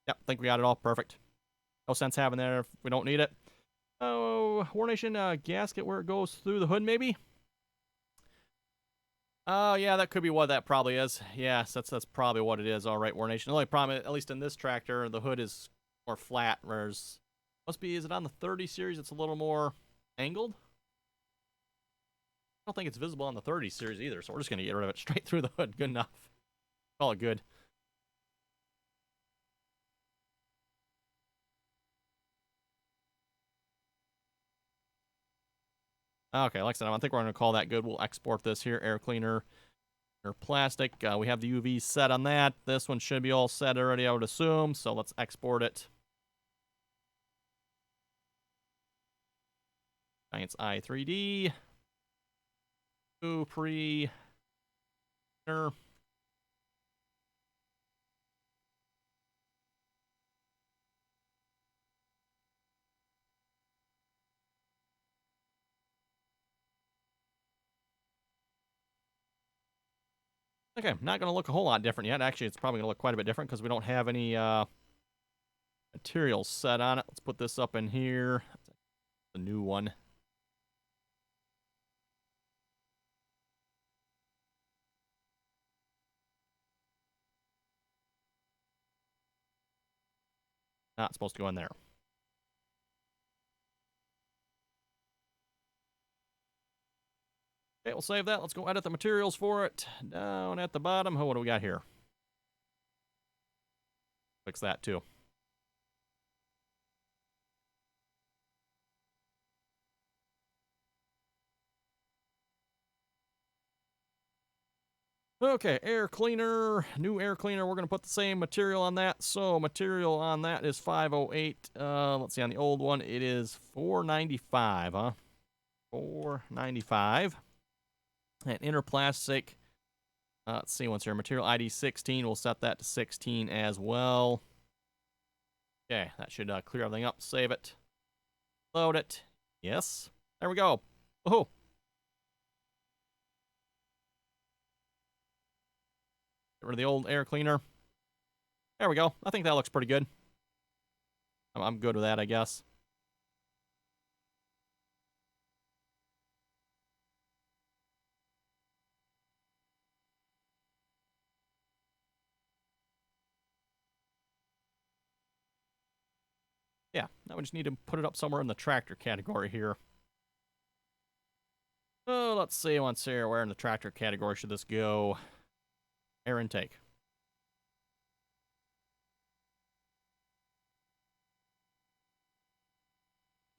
Yep, think we got it all. Perfect. No sense having there if we don't need it. Oh, War Nation gasket where it goes through the hood, maybe? Oh, yeah, that could be what that probably is. Yes, that's probably what it is. All right, War Nation. The only problem, at least in this tractor, the hood is more flat, whereas must be, is it on the 30 series? It's a little more angled. I don't think it's visible on the 30 series either, so we're just going to get rid of it straight through the hood. Good enough. Call it good. Okay, like I said, I think we're going to call that good. We'll export this here, air cleaner or plastic. We have the UV set on that. This one should be all set already, I would assume, so let's export it. Science i3D. Pre. Okay, not going to look a whole lot different yet. Actually, it's probably going to look quite a bit different because we don't have any materials set on it. Let's put this up in here. The new one. Not supposed to go in there. Okay, we'll save that. Let's go edit the materials for it. Down at the bottom. Oh, what do we got here? Fix that too. Okay, air cleaner, new air cleaner. We're going to put the same material on that. So material on that is 508. Let's see, on the old one, it is 495, huh? 495. And inner plastic Let's see, once here, material ID 16, we'll set that to 16 as well. Okay, that should clear everything up. Save it. Load it. Yes. There we go. Oh. Get rid of the old air cleaner. There we go. I think that looks pretty good. I'm good with that, I guess. Yeah, now we just need to put it up somewhere in the tractor category here. Oh, let's see once here. Where in the tractor category should this go? Air intake.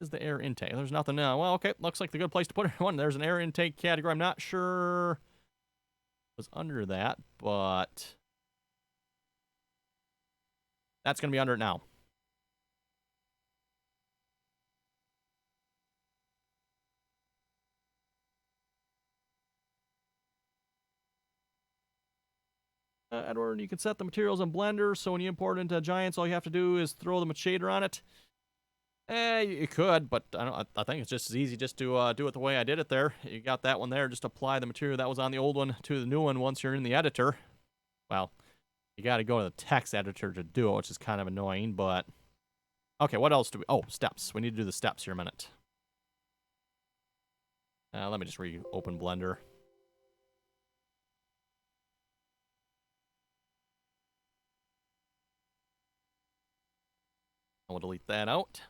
Is the air intake? There's nothing now. Well, okay. Looks like the good place to put it. One. There's an air intake category. I'm not sure it was under that, but that's going to be under it now. Edward, you can set the materials in Blender, so when you import into Giants, all you have to do is throw the shader on it. You could, but I think it's just as easy just to do it the way I did it there. You got that one there, just apply the material that was on the old one to the new one once you're in the editor. Well, you got to go to the text editor to do it, which is kind of annoying, but... Okay, what else do we... Oh, steps. We need to do the steps here a minute. Let me just reopen Blender. We'll delete that out.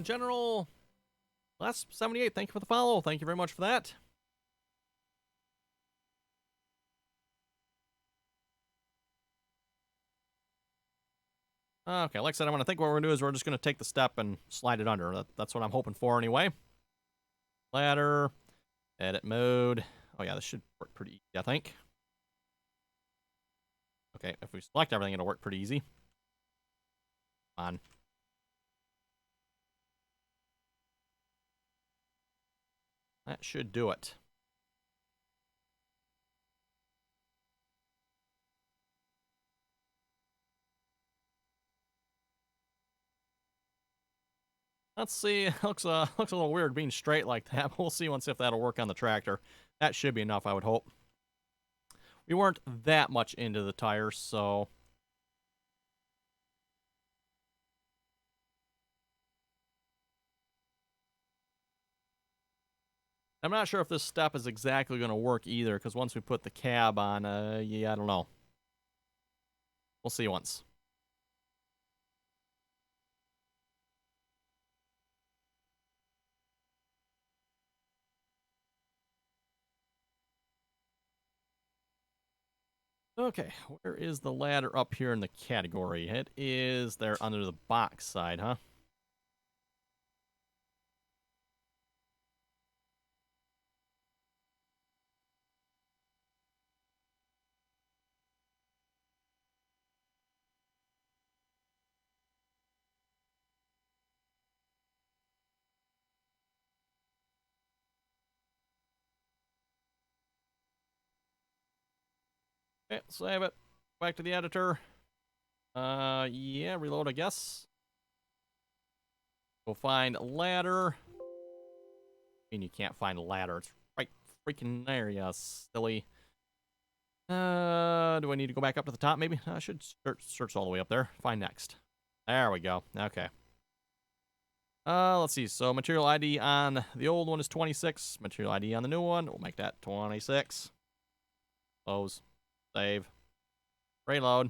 General Last 78, thank you for the follow. Thank you very much for that. Okay, like I said, I'm going to think what we're going to do is we're just going to take the step and slide it under. That's what I'm hoping for anyway. Ladder, edit mode. Oh yeah, this should work pretty easy, I think. Okay, if we select everything, it'll work pretty easy. Come on. That should do it. Let's see. Looks a little weird being straight like that, but we'll see once if that'll work on the tractor. That should be enough, I would hope. We weren't that much into the tires, so... I'm not sure if this step is exactly going to work either, because once we put the cab on, yeah, I don't know. We'll see once. Okay, where is the ladder up here in the category? It is there under the box side, huh? Okay, save it. Back to the editor. Yeah, reload, I guess. Go find ladder. I mean, you can't find a ladder. It's right freaking there, you silly. Do I need to go back up to the top, maybe? I should search all the way up there. Find next. There we go. Okay. Let's see. So, material ID on the old one is 26. Material ID on the new one, we'll make that 26. Close. Save. Reload.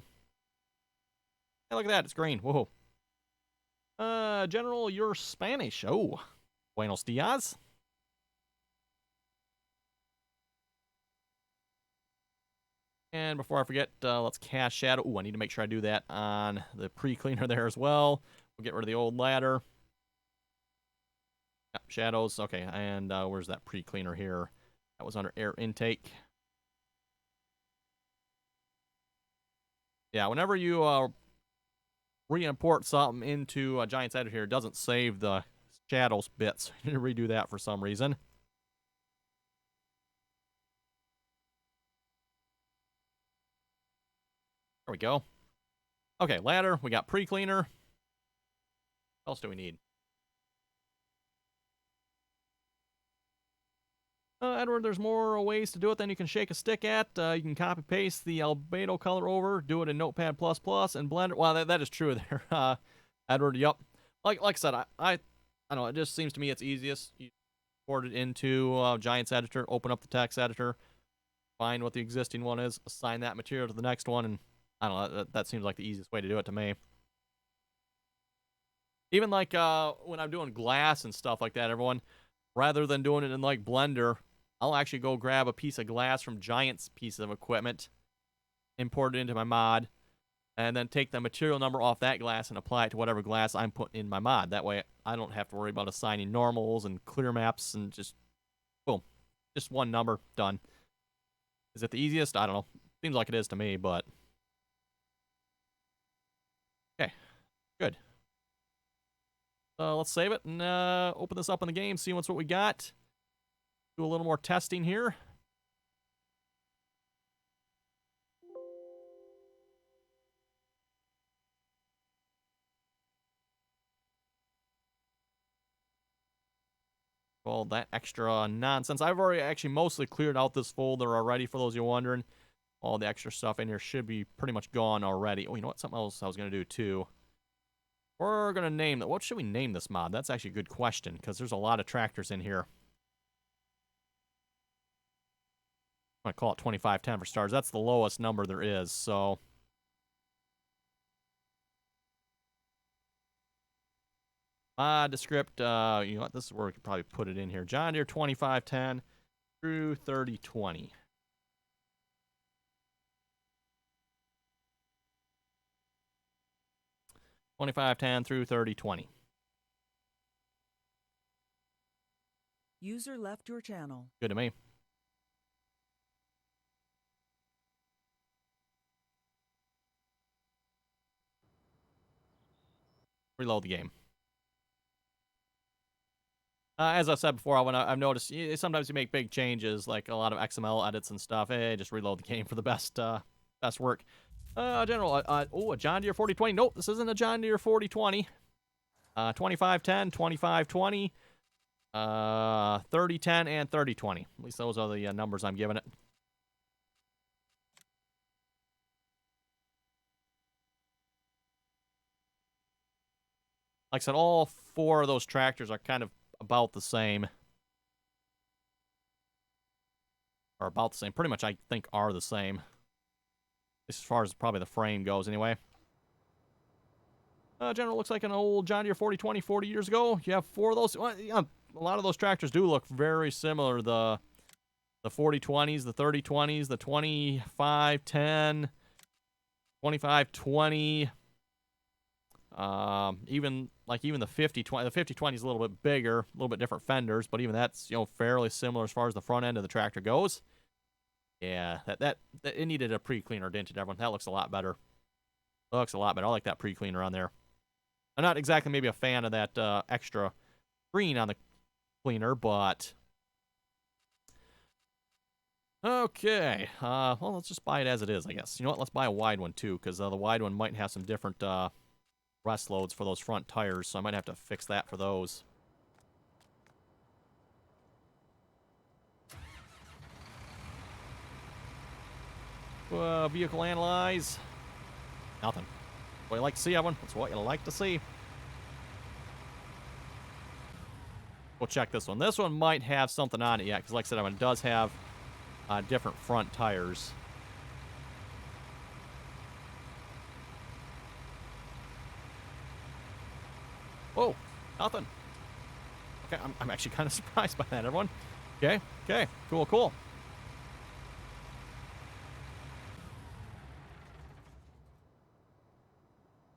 Hey, look at that. It's green. Whoa. General, you're Spanish. Oh. Buenos dias. And before I forget, let's cast shadow. Ooh, I need to make sure I do that on the pre-cleaner there as well. We'll get rid of the old ladder. Yep, shadows. Okay, and where's that pre-cleaner here? That was under air intake. Yeah, whenever you re-import something into a Giants editor here, it doesn't save the shadows bits. I need to redo that for some reason. There we go. Okay, ladder. We got pre-cleaner. What else do we need? Edward, there's more ways to do it than you can shake a stick at. You can copy-paste the albedo color over, do it in Notepad++, and Blender. Well, that is true there, Edward. Yup. Like I said, I don't know. It just seems to me it's easiest. You import it into Giants editor, open up the text editor, find what the existing one is, assign that material to the next one, and I don't know. That seems like the easiest way to do it to me. Even like when I'm doing glass and stuff like that, everyone, rather than doing it in like Blender, I'll actually go grab a piece of glass from Giant's piece of equipment, import it into my mod, and then take the material number off that glass and apply it to whatever glass I'm putting in my mod. That way I don't have to worry about assigning normals and clear maps and just, boom, just one number, done. Is it the easiest? I don't know. Seems like it is to me, but... Okay, good. Let's save it and open this up in the game, see what we got. Do a little more testing here. All that extra nonsense. I've already actually mostly cleared out this folder already, for those of you wondering. All the extra stuff in here should be pretty much gone already. Oh, you know what? Something else I was going to do, too. We're going to name it. What should we name this mod? That's actually a good question, because there's a lot of tractors in here. I'm going to call it 2510 for stars. That's the lowest number there is, so... Descript, you know what? This is where we could probably put it in here. John Deere 2510 through 3020. through 3020. User left your channel. Good to me. Reload the game. As I've said before, when I've noticed sometimes you make big changes, like a lot of XML edits and stuff. Hey, just reload the game for the best work. General, a John Deere 4020. Nope, this isn't a John Deere 4020. 2510, 2520, 3010, and 3020. At least those are the numbers I'm giving it. Like I said, all four of those tractors are kind of about the same. Or about the same. Pretty much, I think, are the same. As far as probably the frame goes, anyway. General, looks like an old John Deere 4020 40 years ago. You have four of those. Well, yeah, a lot of those tractors do look very similar. The 4020s, the 3020s, the 2510, 2520. Even the 5020. The 5020 is a little bit bigger, a little bit different fenders, but even that's, you know, fairly similar as far as the front end of the tractor goes. Yeah, that it needed a pre-cleaner, didn't it, everyone? That looks a lot better. Looks a lot better. I like that pre-cleaner on there. I'm not exactly maybe a fan of that extra green on the cleaner, but... Okay. Well, let's just buy it as it is, I guess. You know what? Let's buy a wide one, too, because the wide one might have some different rest loads for those front tires, so I might have to fix that for those. Vehicle analyze. Nothing. What you like to see, everyone? That's what you like to see. We'll check this one. This one might have something on it yet, because like I said, it does have different front tires. Whoa, nothing. Okay, I'm actually kind of surprised by that, everyone. Okay, cool.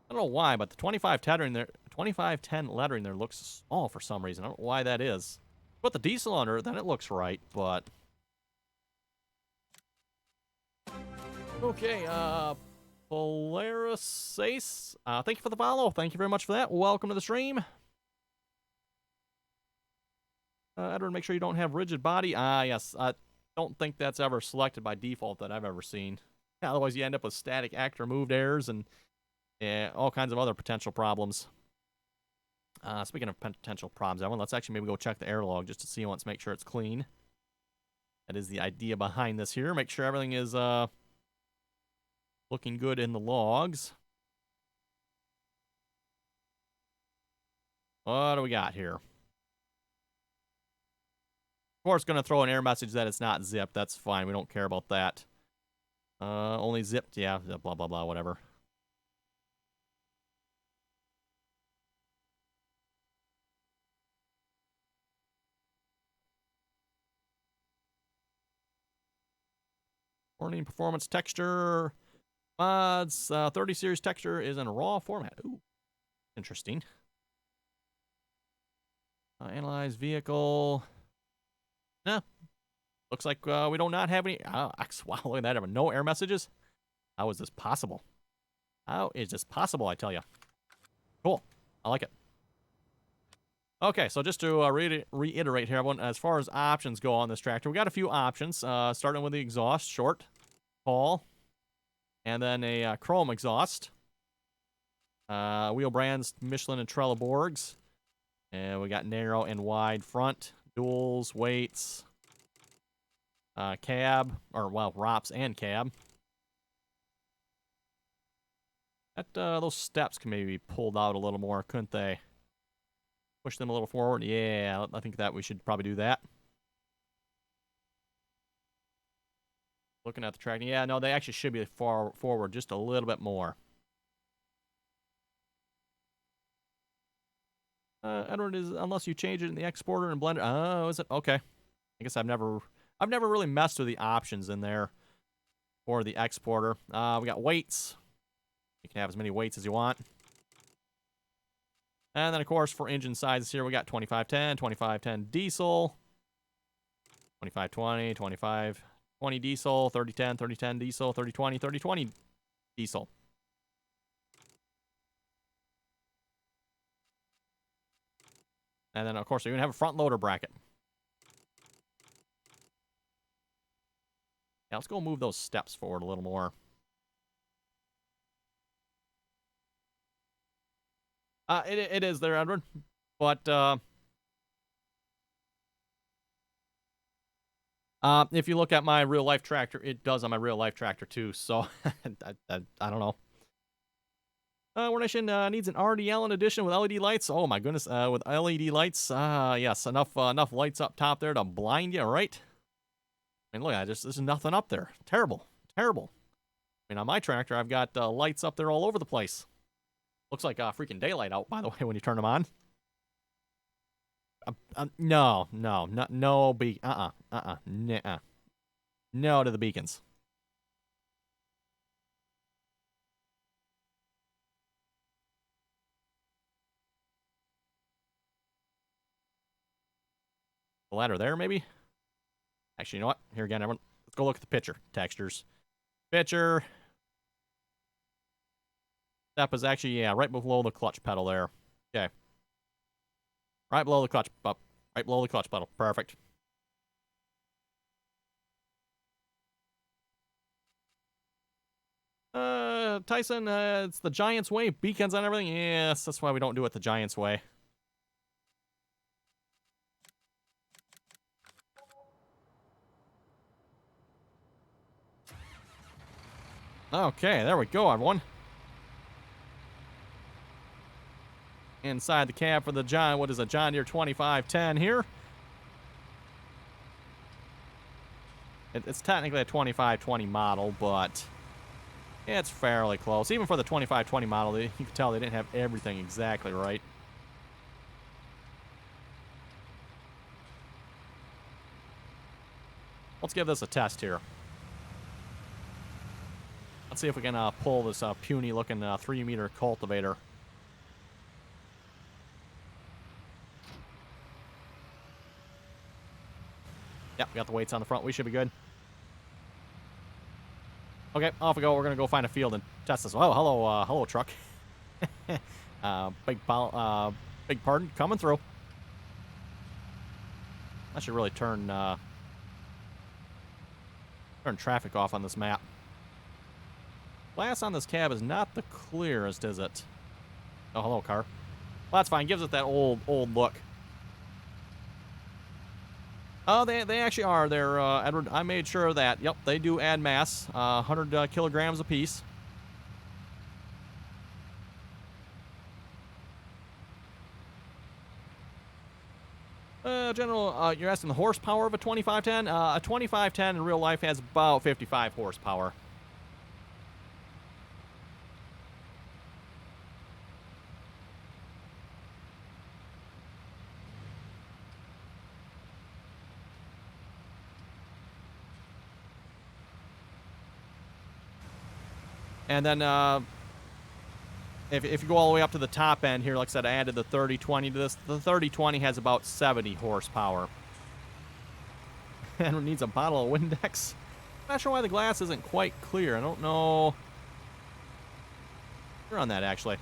I don't know why, but the 2510 lettering there looks small for some reason. I don't know why that is. Put the diesel under it, then it looks right, but... Okay, Polaris Ace, thank you for the follow. Thank you very much for that. Welcome to the stream. Edward, make sure you don't have rigid body. Yes. I don't think that's ever selected by default that I've ever seen. Otherwise, you end up with static actor moved errors and all kinds of other potential problems. Speaking of potential problems, Evan, let's actually maybe go check the error log just to see once, make sure it's clean. That is the idea behind this here. Make sure everything is looking good in the logs. What do we got here? Of course, going to throw an error message that it's not zipped. That's fine. We don't care about that. Only zipped. Yeah, blah, blah, blah, whatever. Warning performance texture. Mods. 30 series texture is in raw format. Ooh, interesting. Analyze vehicle. Nah. Looks like we do not have any. Wow, look at that. No error messages. How is this possible? How is this possible, I tell you? Cool. I like it. Okay, so just to reiterate here, everyone, as far as options go on this tractor, we got a few options, starting with the exhaust, short, tall, and then a chrome exhaust. Wheel brands, Michelin and Trelleborgs. And we got narrow and wide front, duals, weights, cab, or, well, ROPS and cab. Those steps can maybe be pulled out a little more, couldn't they? Push them a little forward. Yeah, I think that we should probably do that. Looking at the tractor. Yeah, no, they actually should be far forward just a little bit more. Edward, is unless you change it in the exporter and blender. Oh, is it? Okay. I guess I've never really messed with the options in there for the exporter. We got weights. You can have as many weights as you want. And then, of course, for engine sizes here, we got 2510, 2510 diesel, 2520, 2520 diesel, 3010, 3010 diesel, 3020, 3020 diesel. And then, of course, you're going to have a front loader bracket. Yeah, let's go move those steps forward a little more. It is there, Edward. But if you look at my real life tractor, it does on my real life tractor too. So I don't know. War Nation needs an RDAllen edition with LED lights. Oh my goodness, with LED lights. Yes, enough lights up top there to blind you, right? I mean, look, there's nothing up there. Terrible, terrible. I mean, on my tractor, I've got lights up there all over the place. Looks like freaking daylight out, by the way, when you turn them on. No, no to the beacons. The ladder there, maybe? Actually, you know what? Here again, everyone. Let's go look at the picture. Textures. Picture. Step is actually, yeah, right below the clutch pedal there. Okay. Right below the clutch. Right below the clutch pedal. Perfect. Tyson, it's the Giants way. Beacons on everything. Yes, that's why we don't do it the Giants way. Okay, there we go, everyone. Inside the cab for the what is a John Deere 2510 here. It's technically a 2520 model, but it's fairly close. Even for the 2520 model, you can tell they didn't have everything exactly right. Let's give this a test here. Let's see if we can pull this puny-looking 3-meter cultivator. Yep, we got the weights on the front. We should be good. Okay, off we go. We're gonna go find a field and test this. Oh, hello, hello, truck. Big pardon, coming through. I should really turn traffic off on this map. Glass on this cab is not the clearest, is it? Oh, hello, car. Well, that's fine. Gives it that old look. Oh, they actually are. They're, Edward, I made sure of that. Yep, they do add mass. 100 kilograms apiece. General, you're asking the horsepower of a 2510? A 2510 in real life has about 55 horsepower. And then, if you go all the way up to the top end here, like I said, I added the 3020 to this. The 3020 has about 70 horsepower. And it needs a bottle of Windex. I'm not sure why the glass isn't quite clear. I don't know. We're on that, actually.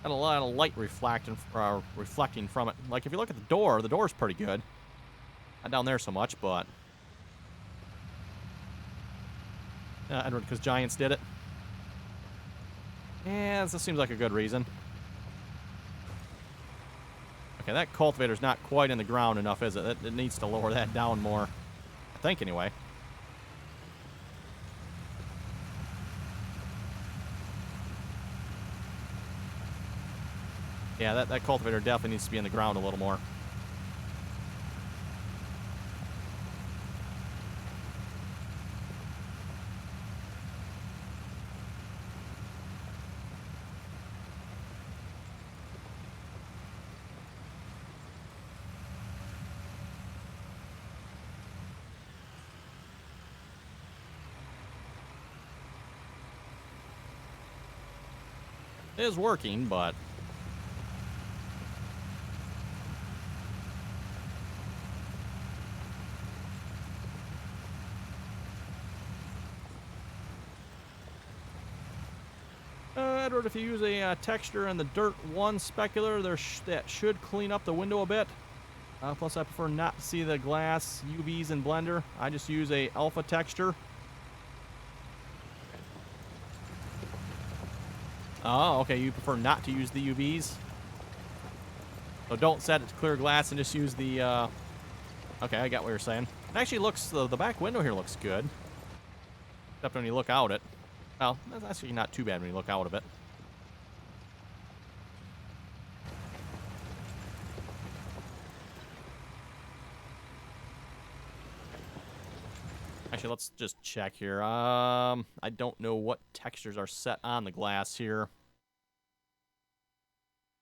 Got a lot of light reflecting from it. Like, if you look at the door's pretty good. Not down there so much, but... Edward, because Giants did it. Yeah, this seems like a good reason. Okay, that cultivator's not quite in the ground enough, is it? It needs to lower that down more. I think, anyway. Yeah, that cultivator definitely needs to be in the ground a little more. It is working, but... Edward, if you use a texture in the Dirt 1 specular, that should clean up the window a bit. Plus, I prefer not to see the glass UVs in Blender. I just use a alpha texture. Oh, okay, you prefer not to use the UVs? So don't set it to clear glass and just use the, Okay, I got what you're saying. It actually looks, the back window here looks good. Except when you look out it. Well, that's actually not too bad when you look out of it. Actually, let's just check here. I don't know what textures are set on the glass here.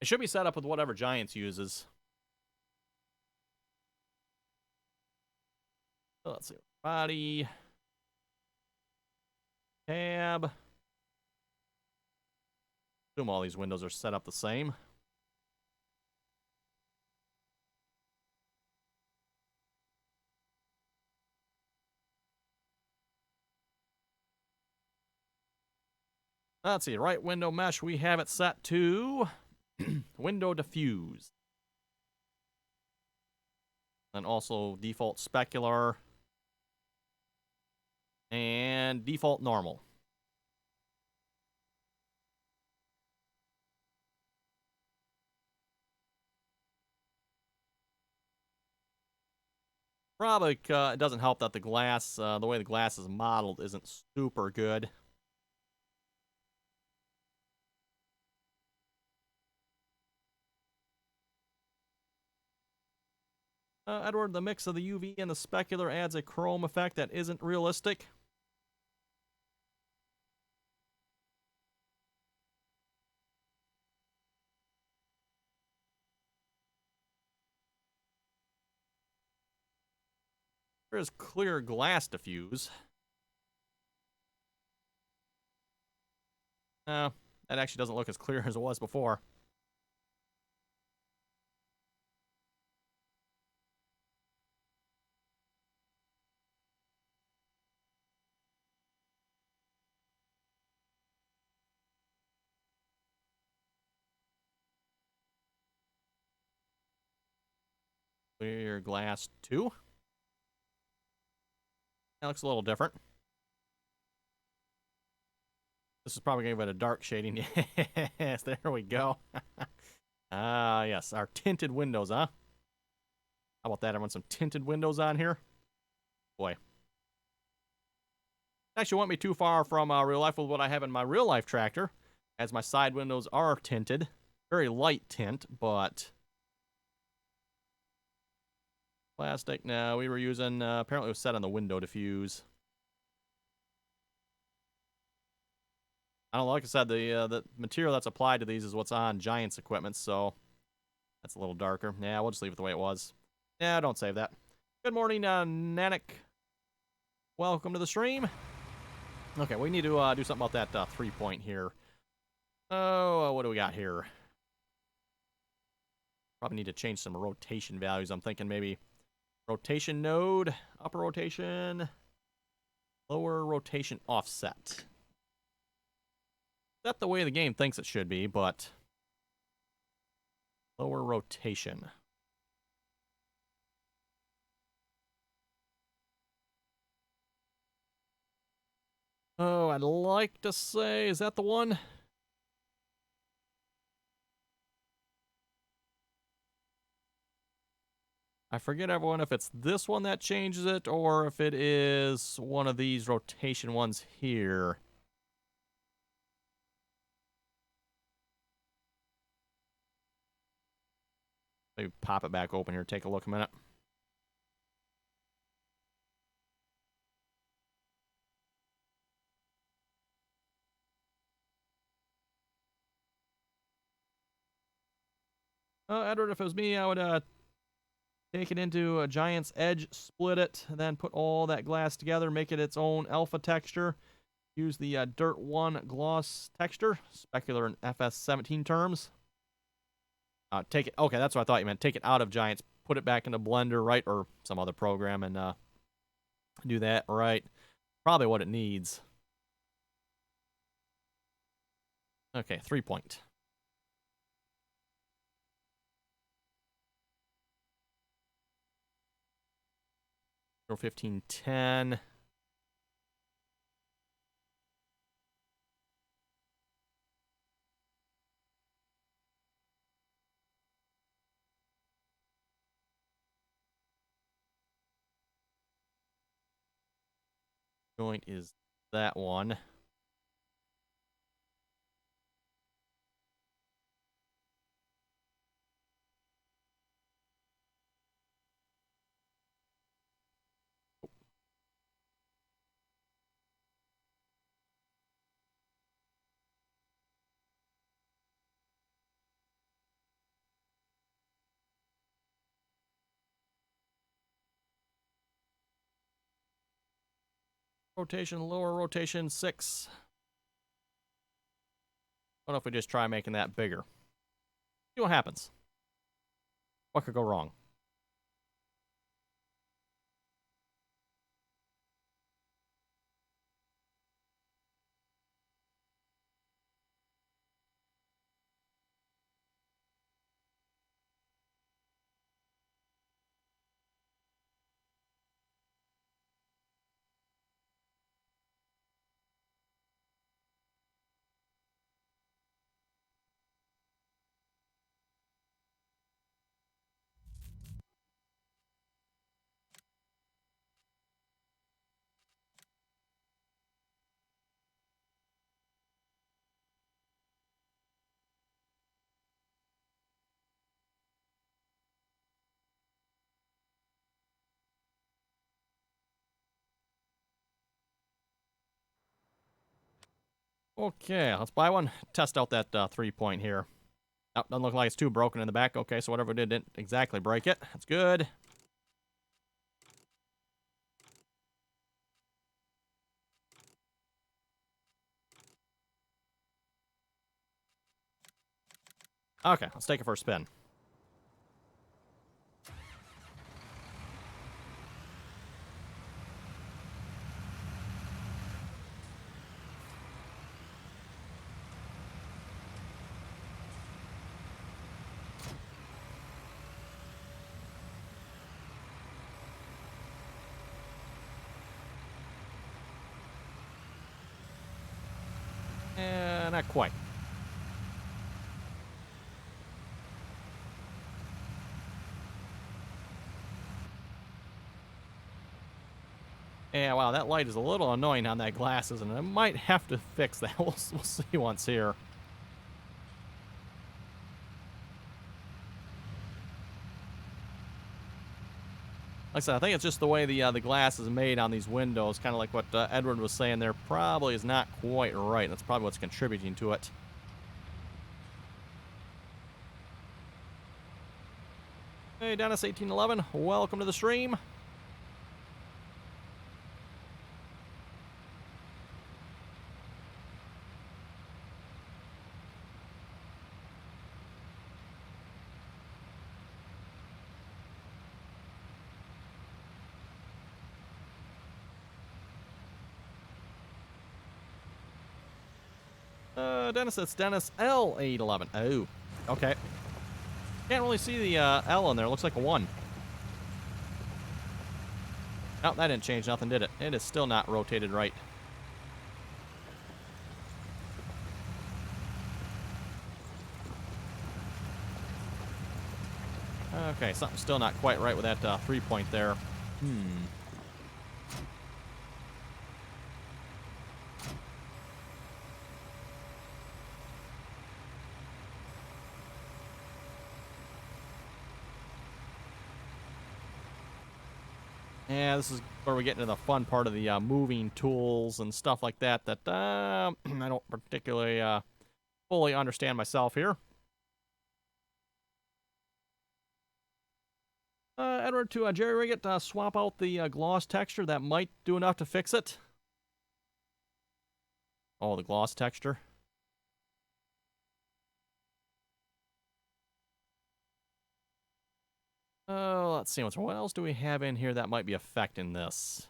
It should be set up with whatever Giants uses. So let's see. Body. Tab. Assume all these windows are set up the same. Let's see, right window mesh, we have it set to window diffuse. And also default specular. And default normal. Probably it doesn't help that the glass, the way the glass is modeled isn't super good. Edward, the mix of the UV and the specular adds a chrome effect that isn't realistic. There is clear glass diffuse. That actually doesn't look as clear as it was before. Clear glass 2. That looks a little different. This is probably going to be a dark shading. Yes, there we go. Ah, yes, our tinted windows, huh? How about that? I want some tinted windows on here. Boy. Actually, won't be too far from real life with what I have in my real life tractor, as my side windows are tinted. Very light tint, but plastic. No, we were using, apparently it was set on the window diffuse. I don't know, like I said, the material that's applied to these is what's on Giant's equipment, so that's a little darker. Yeah, we'll just leave it the way it was. Yeah, don't save that. Good morning, Nanik. Welcome to the stream. Okay, we need to do something about that 3-point here. Oh, what do we got here? Probably need to change some rotation values. I'm thinking maybe rotation node, upper rotation, lower rotation offset. That's the way the game thinks it should be, but lower rotation. Oh, I'd like to say, is that the one? I forget, everyone, if it's this one that changes it or if it is one of these rotation ones here. Maybe pop it back open here, take a look a minute. Edward, if it was me, I would take it into a Giant's Edge, split it, and then put all that glass together, make it its own alpha texture. Use the Dirt 1 gloss texture, specular in FS17 terms. Take it, okay, that's what I thought you meant. Take it out of Giants, put it back into Blender, right, or some other program, and do that, right. Probably what it needs. Okay, 3-point. 1510. Joint is that one. Rotation, lower rotation 6. What if we just try making that bigger? See what happens. What could go wrong? Okay, let's buy one. Test out that 3-point here. Oh, doesn't look like it's too broken in the back. Okay, so whatever it did didn't exactly break it. That's good. Okay, let's take it for a spin. Not quite. Yeah, wow, that light is a little annoying on that glass, isn't it? I might have to fix that. We'll see once here. Like I said, I think it's just the way the glass is made on these windows, kind of like what Edward was saying there. Probably is not quite right. That's probably what's contributing to it. Hey, Dennis 1811, welcome to the stream. Dennis, it's Dennis L811. Oh, okay. Can't really see the L in there. It looks like a 1. Oh, that didn't change nothing, did it? It is still not rotated right. Okay, something's still not quite right with that 3-point there. Yeah, this is where we get into the fun part of the moving tools and stuff like that I don't particularly fully understand myself here. Edward, to jerry-rig it, swap out the gloss texture. That might do enough to fix it. Oh, the gloss texture. Let's see. What else do we have in here that might be affecting this?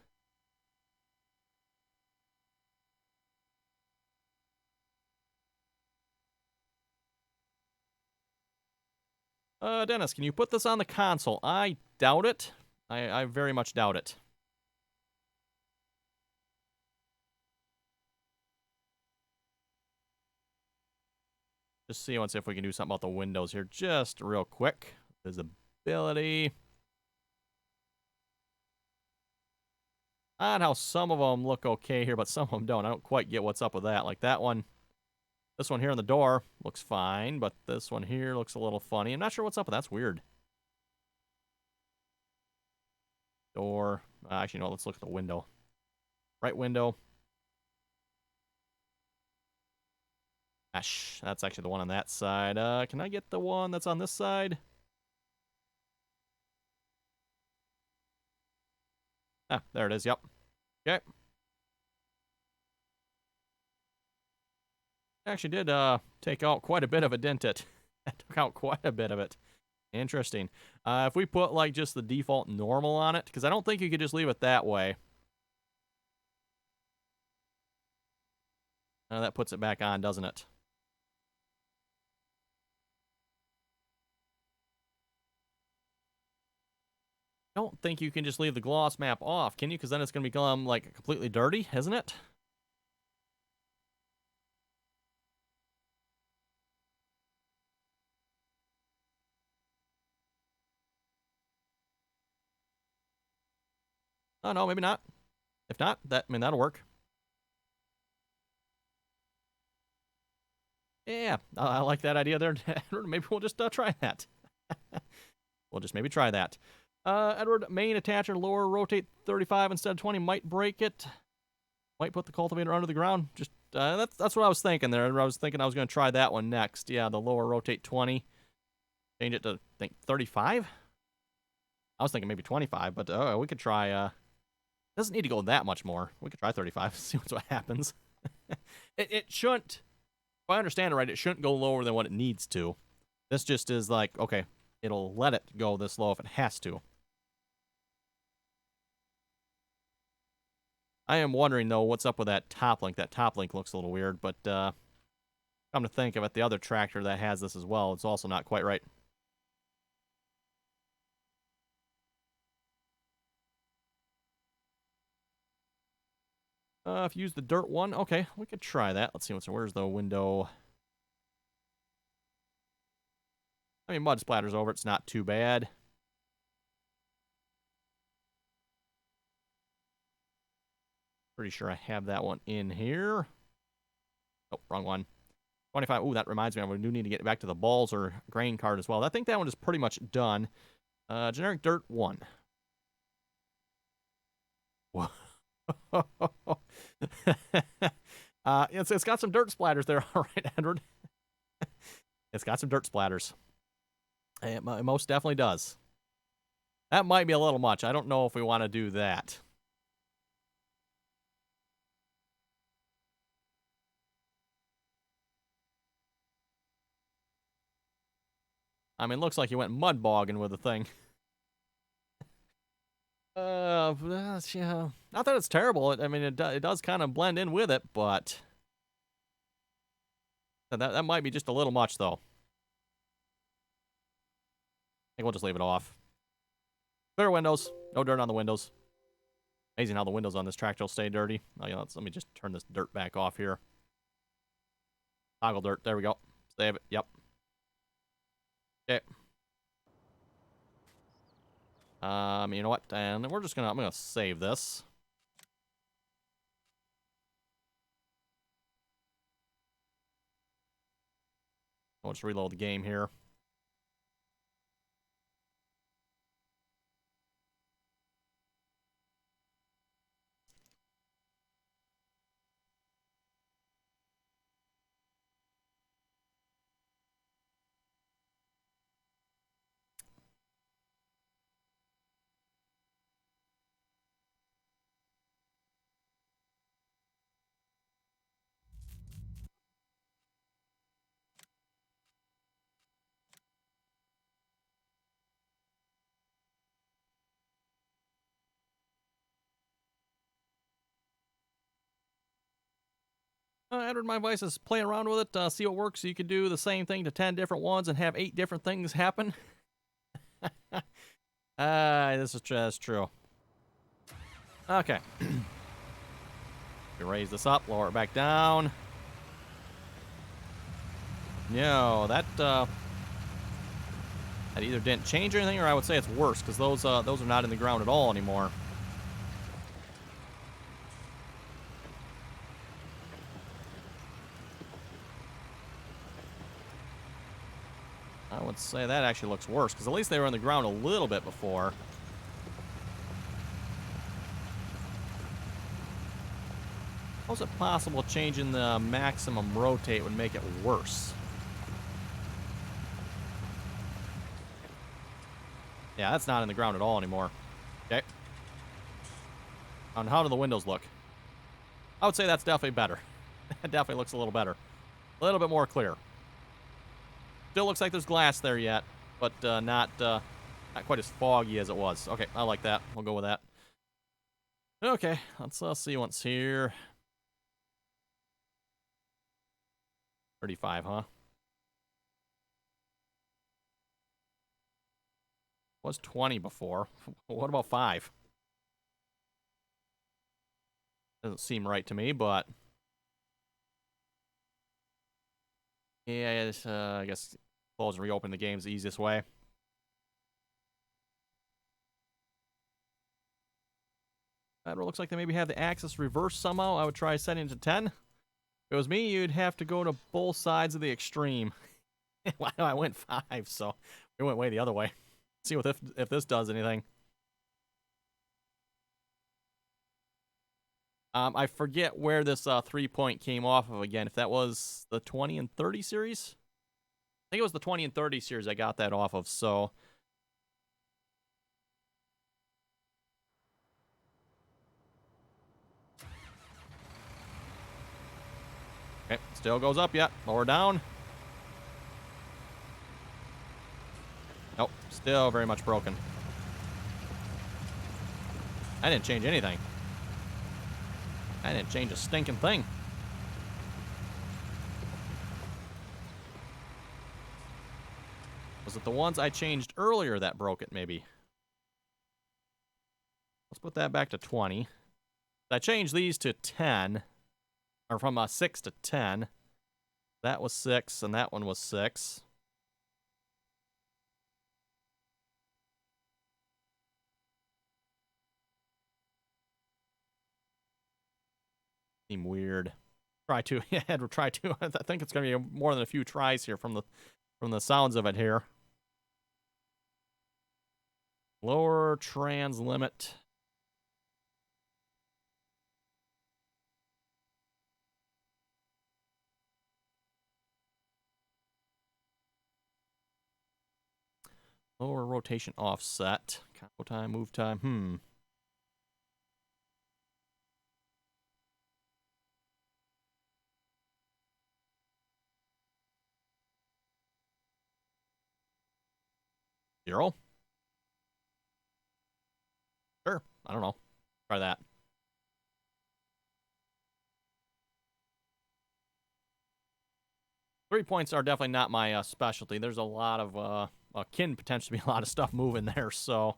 Dennis, can you put this on the console? I doubt it. I very much doubt it. Just see once if we can do something about the windows here just real quick. Visibility. Odd how some of them look okay here, but some of them don't. I don't quite get what's up with that. Like that one. This one here on the door looks fine, but this one here looks a little funny. I'm not sure what's up with that. That's weird. Door. Actually, no, let's look at the window. Right window. Ash, that's actually the one on that side. Can I get the one that's on this side? Ah, there it is. Yep. Okay. Actually did take out quite a bit of a dent it. Took out quite a bit of it. Interesting. If we put like just the default normal on it, because I don't think you could just leave it that way. That puts it back on, doesn't it? I don't think you can just leave the gloss map off, can you? Because then it's going to become like completely dirty, isn't it? Oh, no, maybe not. If not, that'll work. Yeah, I like that idea there. Maybe we'll just try that. We'll just maybe try that. Edward, main attacher, lower, rotate 35 instead of 20. Might break it. Might put the cultivator under the ground. Just that's what I was thinking there. I was thinking I was going to try that one next. Yeah, the lower, rotate 20. Change it to, I think, 35? I was thinking maybe 25, but we could try... doesn't need to go that much more. We could try 35, see what happens. It shouldn't... If I understand it right, it shouldn't go lower than what it needs to. This just is like, okay, it'll let it go this low if it has to. I am wondering, though, what's up with that top link. That top link looks a little weird, but come to think of it, the other tractor that has this as well, it's also not quite right. If you use the dirt one, okay, we could try that. Let's see where's the window. I mean, mud splatters over. It's not too bad. Pretty sure I have that one in here. Oh, wrong one. 25. Ooh, that reminds me. I do need to get back to the balls or grain card as well. I think that one is pretty much done. Generic dirt 1. Whoa. It's got some dirt splatters there. All right, Edward. It's got some dirt splatters. It most definitely does. That might be a little much. I don't know if we want to do that. I mean, looks like you went mud bogging with the thing. Yeah. Not that it's terrible. I mean, it does kind of blend in with it, but that might be just a little much, though. I think we'll just leave it off. Clear windows. No dirt on the windows. Amazing how the windows on this tractor will stay dirty. Oh, yeah, let me just turn this dirt back off here. Toggle dirt. There we go. Save it. Yep. Okay. You know what? And I'm gonna save this. I'll just reload the game here. Edward, my advice is play around with it, see what works. So you could do the same thing to 10 different ones and have 8 different things happen. This is true. Okay. We raise this up, lower it back down. No, that either didn't change anything, or I would say it's worse, because those are not in the ground at all anymore. I would say that actually looks worse, because at least they were in the ground a little bit before. How is it possible changing the maximum rotate would make it worse? Yeah, that's not in the ground at all anymore. Okay. And how do the windows look? I would say that's definitely better. That definitely looks a little better. A little bit more clear. Still looks like there's glass there yet, but not quite as foggy as it was. Okay, I like that. We'll go with that. Okay, let's see what's here. 35, huh? Was 20 before. What about 5? Doesn't seem right to me, but yeah, I guess close and reopen the game's the easiest way. That looks like they maybe have the axis reversed somehow. I would try setting it to 10. If it was me, you'd have to go to both sides of the extreme. Wow, I went 5, so we went way the other way. See if this does anything. I forget where this 3-point came off of again. If that was the 20 and 30 series? I think it was the 20 and 30 series I got that off of, so... Okay, still goes up yet. Lower down. Nope, still very much broken. I didn't change anything. I didn't change a stinking thing. Was it the ones I changed earlier that broke it, maybe? Let's put that back to 20. I changed these to 10, or from 6 to 10. That was 6, and that one was 6. Seem weird. Try to, yeah, Edward, try to. I think it's going to be more than a few tries here from the sounds of it here. Lower trans limit. Lower rotation offset. Combo time, move time. Zero? Sure. I don't know. Try that. Three points are definitely not my specialty. There's a lot of, can potentially be a lot of stuff moving there, so.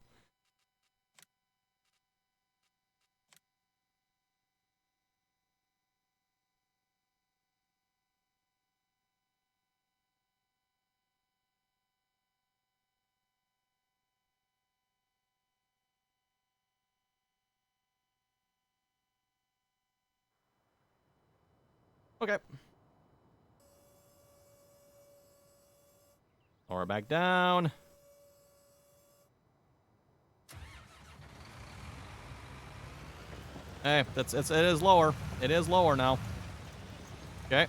Okay. Lower back down. Hey, it is lower. It is lower now. Okay.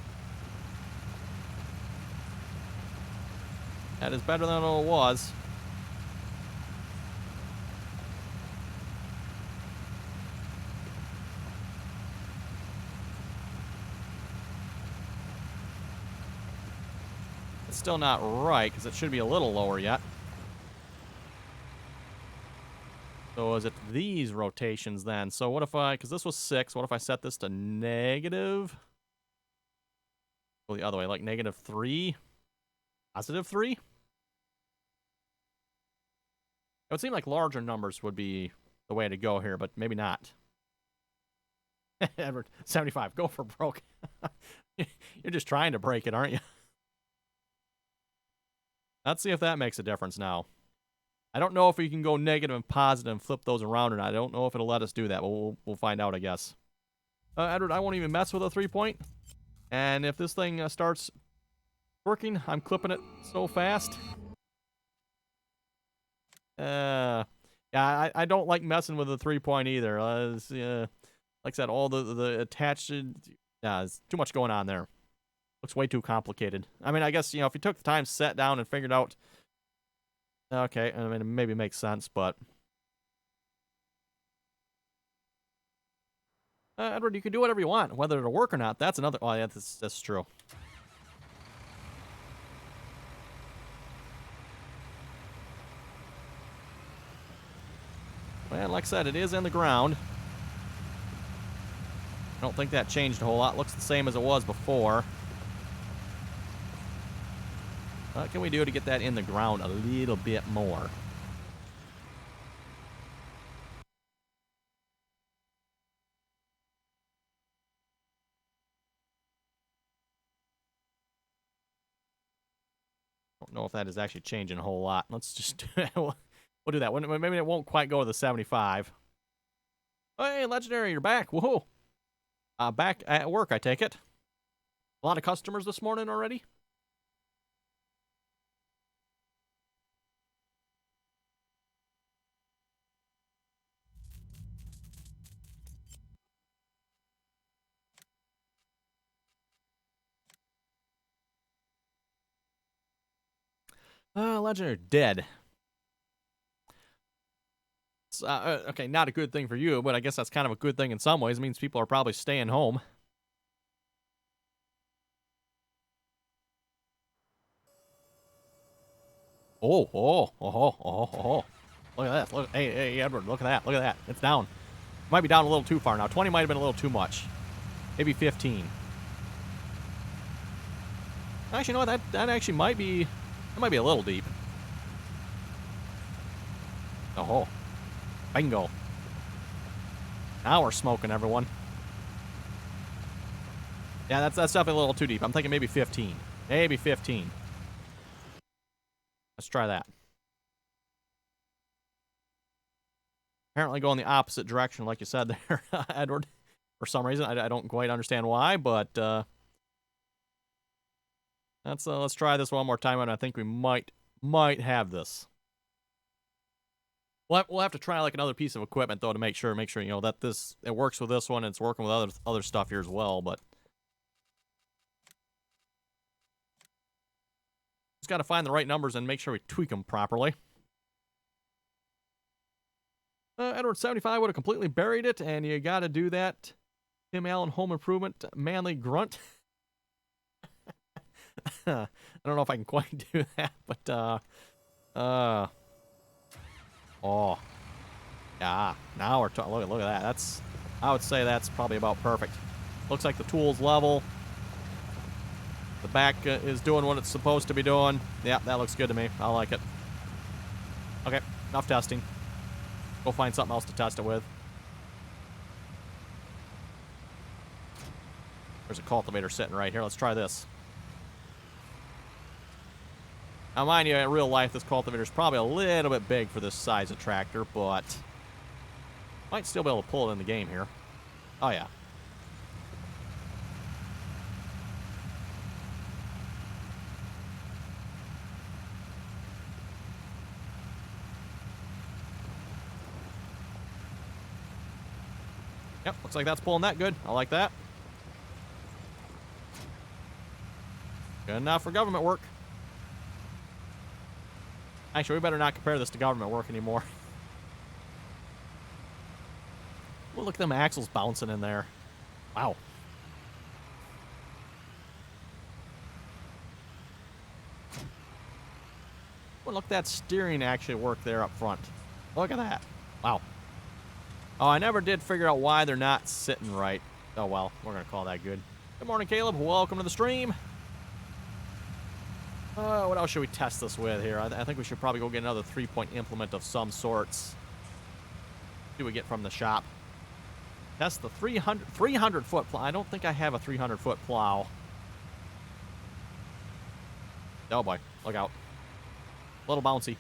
That is better than it was. It's still not right, because it should be a little lower yet. So is it these rotations then? So what if because this was 6, what if I set this to negative? Go the other way, like negative 3? Positive 3? It would seem like larger numbers would be the way to go here, but maybe not. Edward, 75, go for broke. You're just trying to break it, aren't you? Let's see if that makes a difference now. I don't know if we can go negative and positive and flip those around or not. I don't know if it'll let us do that, but we'll find out, I guess. Edward, I won't even mess with a 3-point. And if this thing starts working, I'm clipping it so fast. Yeah, I don't like messing with a 3-point either. Like I said, all the attached... Yeah, there's too much going on there. Looks way too complicated. I mean, I guess, if you took the time, sat down, and figured out... Okay, I mean, it maybe makes sense, but... Edward, you can do whatever you want. Whether it'll work or not, that's another... Oh, yeah, that's true. Well, like I said, it is in the ground. I don't think that changed a whole lot. Looks the same as it was before. What can we do to get that in the ground a little bit more? Don't know if that is actually changing a whole lot. Let's just we'll do that. Maybe it won't quite go to the 75. Hey, Legendary, you're back. Whoa. Back at work, I take it. A lot of customers this morning already? Legendary dead. Okay, not a good thing for you, but I guess that's kind of a good thing in some ways. It means people are probably staying home. Oh. Look at that. Look, hey, Edward, look at that. Look at that. It's down. Might be down a little too far now. 20 might have been a little too much. Maybe 15. Actually, you know what? That actually might be... That might be a little deep. Oh. Bingo. Now we're smoking, everyone. Yeah, that's definitely a little too deep. I'm thinking maybe 15. Maybe 15. Let's try that. Apparently going the opposite direction, like you said there, Edward. For some reason, I don't quite understand why, but let's try this one more time, and I think we might have this. We'll have to try like another piece of equipment though to make sure you know that it works with this one and it's working with other stuff here as well. But just got to find the right numbers and make sure we tweak them properly. Edward 75 would have completely buried it, and you got to do that. Tim Allen Home Improvement Manly Grunt. I don't know if I can quite do that, but oh, yeah. Now we're talking. Look at that. I would say that's probably about perfect. Looks like the tool's level. The back is doing what it's supposed to be doing. Yeah, that looks good to me. I like it. Okay, enough testing. Go find something else to test it with. There's a cultivator sitting right here. Let's try this. Now, mind you, in real life, this cultivator is probably a little bit big for this size of tractor, but might still be able to pull it in the game here. Oh, yeah. Yep, looks like that's pulling that good. I like that. Good enough for government work. Actually, we better not compare this to government work anymore. Well, look at them axles bouncing in there. Wow. Well, look at that steering actually work there up front. Look at that. Wow. Oh, I never did figure out why they're not sitting right. Oh, well, we're going to call that good. Good morning, Caleb. Welcome to the stream. What else should we test this with here? I think we should probably go get another 3-point implement of some sorts. See what we get from the shop. Test the 300-foot plow. I don't think I have a 300-foot plow. Oh, boy. Look out. A little bouncy.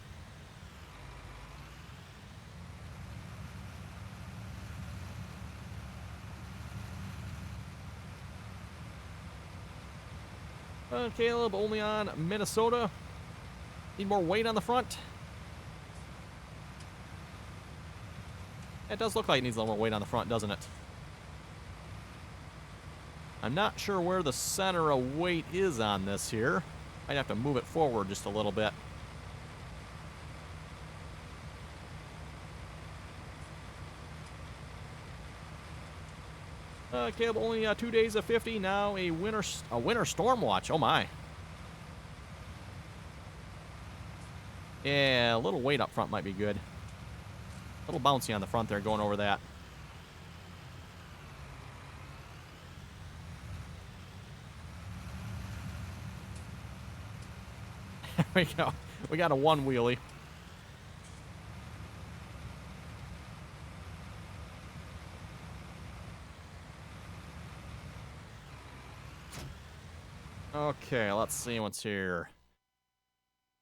Caleb, only on Minnesota. Need more weight on the front. It does look like it needs a little more weight on the front, doesn't it? I'm not sure where the center of weight is on this here. Might have to move it forward just a little bit. Caleb, only 2 days of 50. Now a winter storm watch. Oh my. Yeah, a little weight up front might be good. A little bouncy on the front there going over that. There we go. We got a one wheelie. Okay, let's see what's here.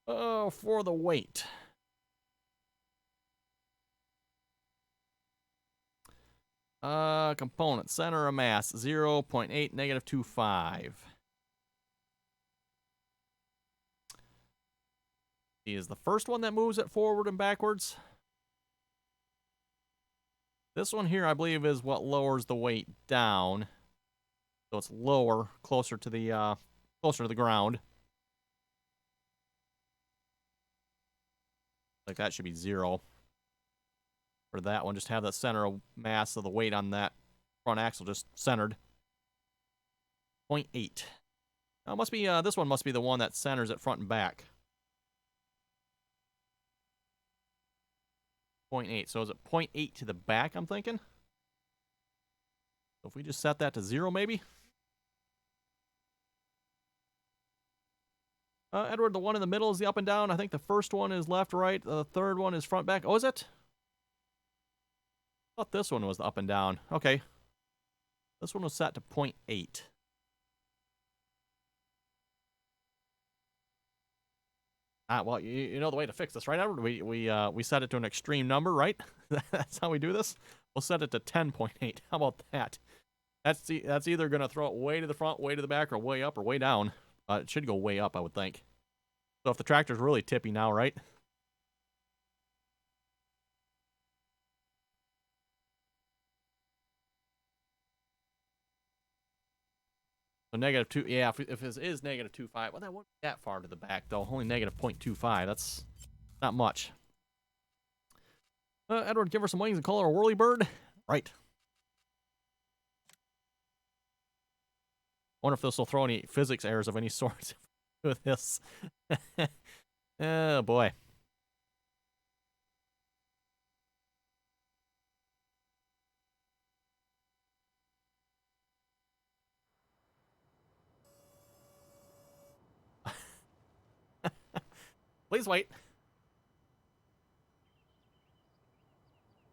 Oh, for the weight. Component, center of mass, 0.8, -25. Is the first one that moves it forward and backwards. This one here, I believe, is what lowers the weight down. So it's lower, closer to the ground. Like that should be 0. For that one, just have the center of mass of the weight on that front axle just centered. 0.8. Now, it must be, this one must be the one that centers it front and back. 0.8. So is it 0.8 to the back, I'm thinking? So if we just set that to 0, maybe? Edward, the one in the middle is the up and down. I think the first one is left, right. The third one is front, back. Oh, is it? thought this one was the up and down. Okay. This one was set to 0.8. Well, you know the way to fix this, right, Edward? We set it to an extreme number, right? That's how we do this. We'll set it to 10.8. How about that? That's either going to throw it way to the front, way to the back, or way up, or way down. It should go way up, I would think. So if the tractor's really tippy now, right? So -2, yeah, if it is -2.5, well, that wouldn't be that far to the back, though. Only -0.25, that's not much. Edward, give her some wings and call her a whirly bird. Right. Wonder if this will throw any physics errors of any sort with this. Oh, boy. Please wait.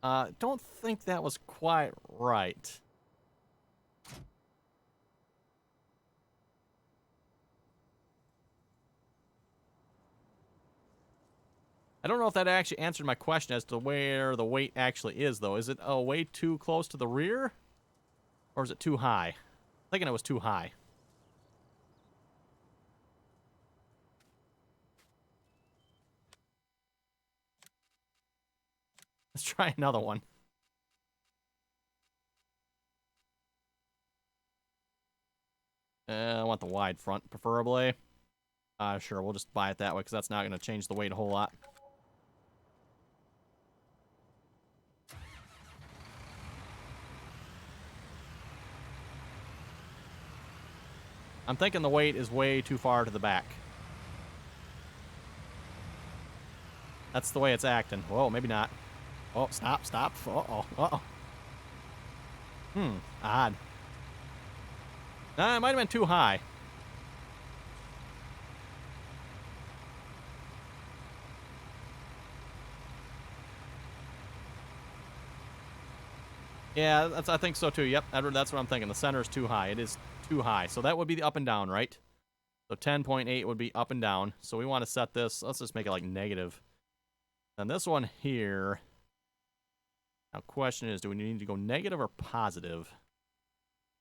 Don't think that was quite right. I don't know if that actually answered my question as to where the weight actually is, though. Is it way too close to the rear? Or is it too high? I'm thinking it was too high. Let's try another one. I want the wide front, preferably. Sure, we'll just buy it that way, because that's not going to change the weight a whole lot. I'm thinking the weight is way too far to the back. That's the way it's acting. Whoa, maybe not. Oh, stop. Uh-oh. Odd. It might have been too high. Yeah, I think so too. Yep, Edward, that's what I'm thinking. The center is too high. It is too high. So that would be the up and down, right? So 10.8 would be up and down. So we want to set this. Let's just make it like negative. And this one here. Now, question is, do we need to go negative or positive?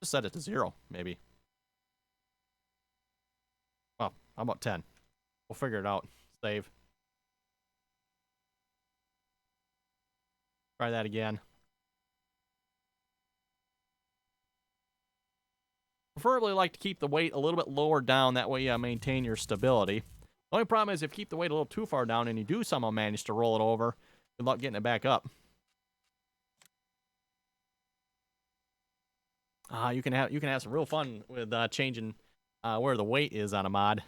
Just set it to 0, maybe. Well, how about 10? We'll figure it out. Save. Try that again. Preferably like to keep the weight a little bit lower down. That way you maintain your stability. The only problem is if you keep the weight a little too far down and you do somehow manage to roll it over, good luck getting it back up. You can have some real fun with changing where the weight is on a mod.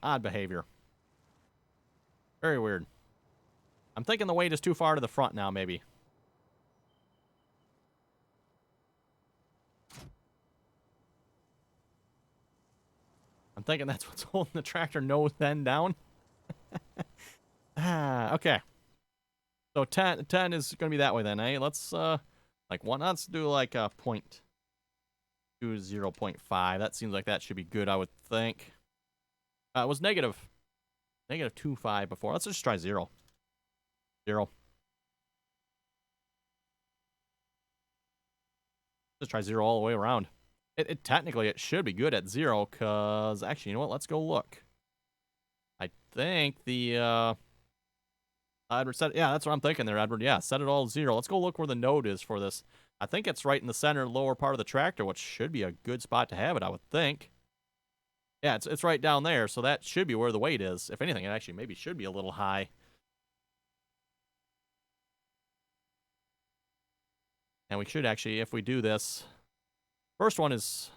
Odd behavior. Very weird. I'm thinking the weight is too far to the front now, maybe. I'm thinking that's what's holding the tractor nose end down. Okay. So 10 is going to be that way then, eh? Let's, let's do like a 0.5. That seems like that should be good, I would think. It was -2.5 before. Let's just try 0. 0. Just try 0 all the way around. Technically, it should be good at 0, because, actually, you know what? Let's go look. I think the, Edward said, yeah, that's what I'm thinking there, Edward. Yeah, set it all to 0. Let's go look where the node is for this. I think it's right in the center lower part of the tractor, which should be a good spot to have it, I would think. Yeah, it's right down there, so that should be where the weight is. If anything, it actually maybe should be a little high. And we should actually, if we do this, first one is,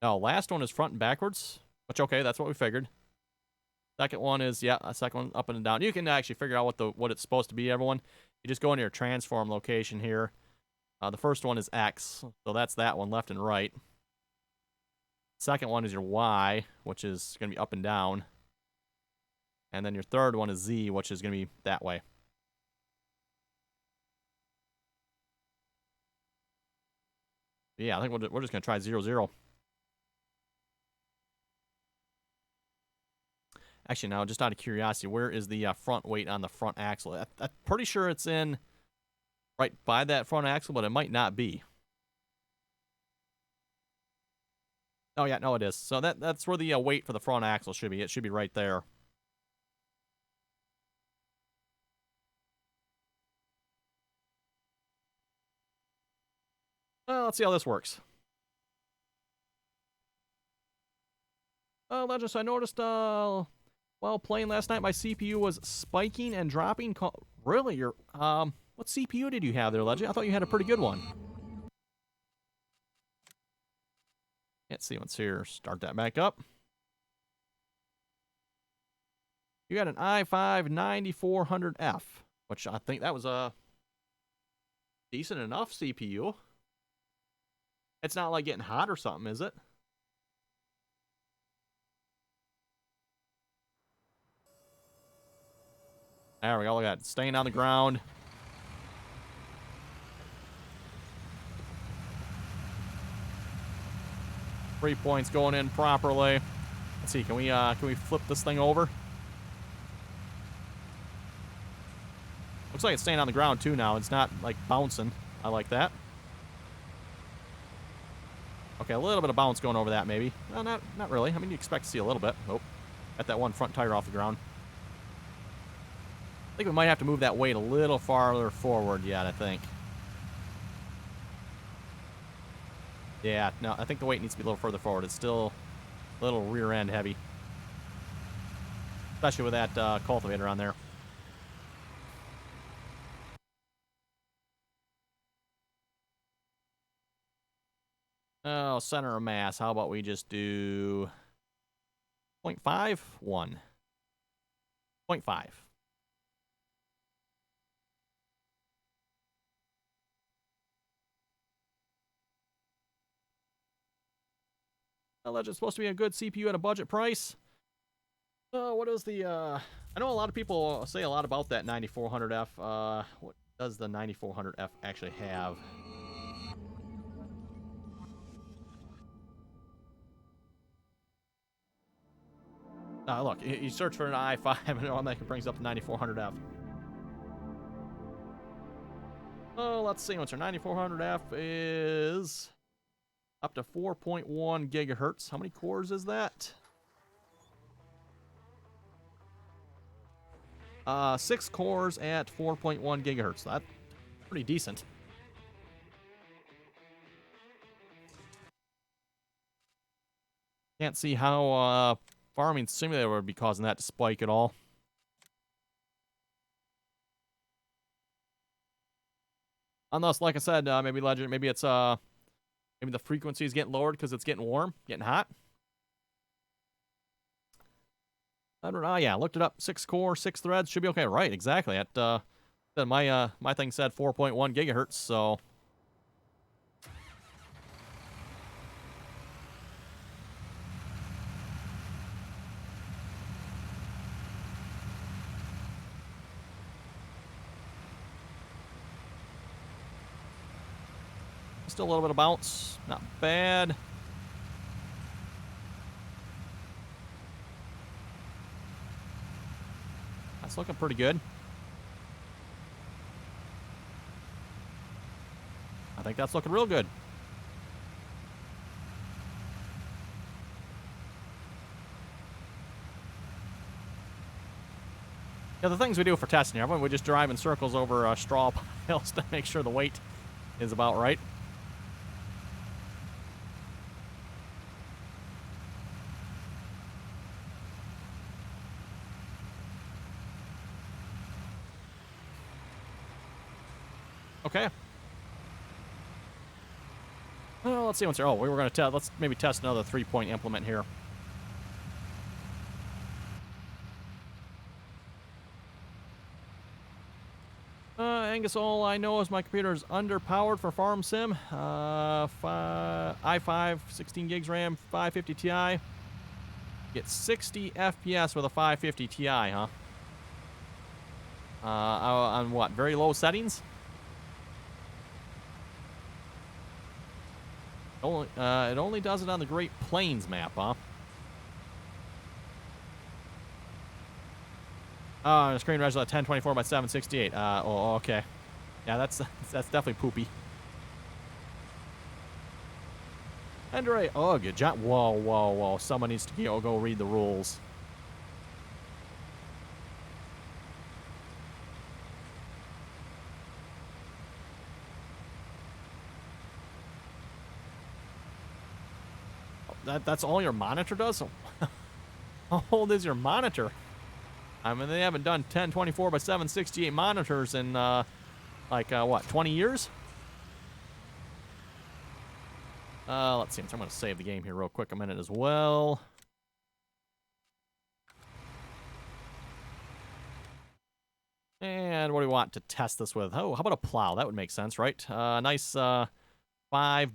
no, last one is front and backwards, which, okay, that's what we figured. Second one is, yeah, a second one up and down. You can actually figure out what it's supposed to be, everyone. You just go into your transform location here. The first one is X, so that's that one, left and right. Second one is your Y, which is going to be up and down. And then your third one is Z, which is going to be that way. Yeah, I think we're just going to try 0, 0. Actually, now, just out of curiosity, where is the front weight on the front axle? I'm pretty sure it's in right by that front axle, but it might not be. Oh, yeah, no, it is. So that's where the weight for the front axle should be. It should be right there. Well, let's see how this works. Legends, I noticed, while playing last night, my CPU was spiking and dropping. Really? What CPU did you have there, Legend? I thought you had a pretty good one. Can't see what's here. Start that back up. You got an i5 9400F, which I think that was a decent enough CPU. It's not like getting hot or something, is it? There we go. Look at that. Staying on the ground. Three points going in properly. Let's see. Can we flip this thing over? Looks like it's staying on the ground too now. It's not like bouncing. I like that. Okay, a little bit of bounce going over that maybe. Well, not really. I mean, you expect to see a little bit. Oh, got that one front tire off the ground. I think we might have to move that weight a little farther forward yet, I think. Yeah, no, I think the weight needs to be a little further forward. It's still a little rear end heavy. Especially with that cultivator on there. Oh, center of mass. How about we just do 0.5? 1. 0.5. Well, that's supposed to be a good CPU at a budget price. What is the, I know a lot of people say a lot about that 9400F. What does the 9400F actually have? Look, you search for an i5 and it automatically brings up the 9400F. Oh, let's see. What's our 9400F is up to 4.1 gigahertz. How many cores is that? 6 cores at 4.1 gigahertz. That's pretty decent. Can't see how Farming Simulator would be causing that to spike at all. Unless, like I said, maybe Legend, maybe it's maybe the frequency is getting lowered because it's getting warm, getting hot. I don't know. Yeah, looked it up. 6 core, 6 threads should be okay. Right, exactly. At my thing said 4.1 gigahertz, so. Still a little bit of bounce. Not bad. That's looking pretty good. I think that's looking real good. Yeah, the things we do for testing here, we just drive in circles over straw piles to make sure the weight is about right. Okay. Well, let's see what's here. Oh, we were going to test. Let's maybe test another 3-point implement here. Angus, all I know is my computer is underpowered for Farm Sim. i5, 16 gigs RAM, 550 Ti. Get 60 FPS with a 550 Ti, huh? On what? Very low settings? It only does it on the Great Plains map, huh? Oh, screen resolution 1024 by 768. Oh, okay. Yeah, that's definitely poopy. Andre, ugh, John. Whoa, whoa, whoa. Someone needs to go read the rules. That's all your monitor does? How old is your monitor? I mean, they haven't done 1024 by 768 monitors in, what, 20 years? Let's see. I'm going to save the game here real quick a minute as well. And what do we want to test this with? Oh, how about a plow? That would make sense, right? Nice, 5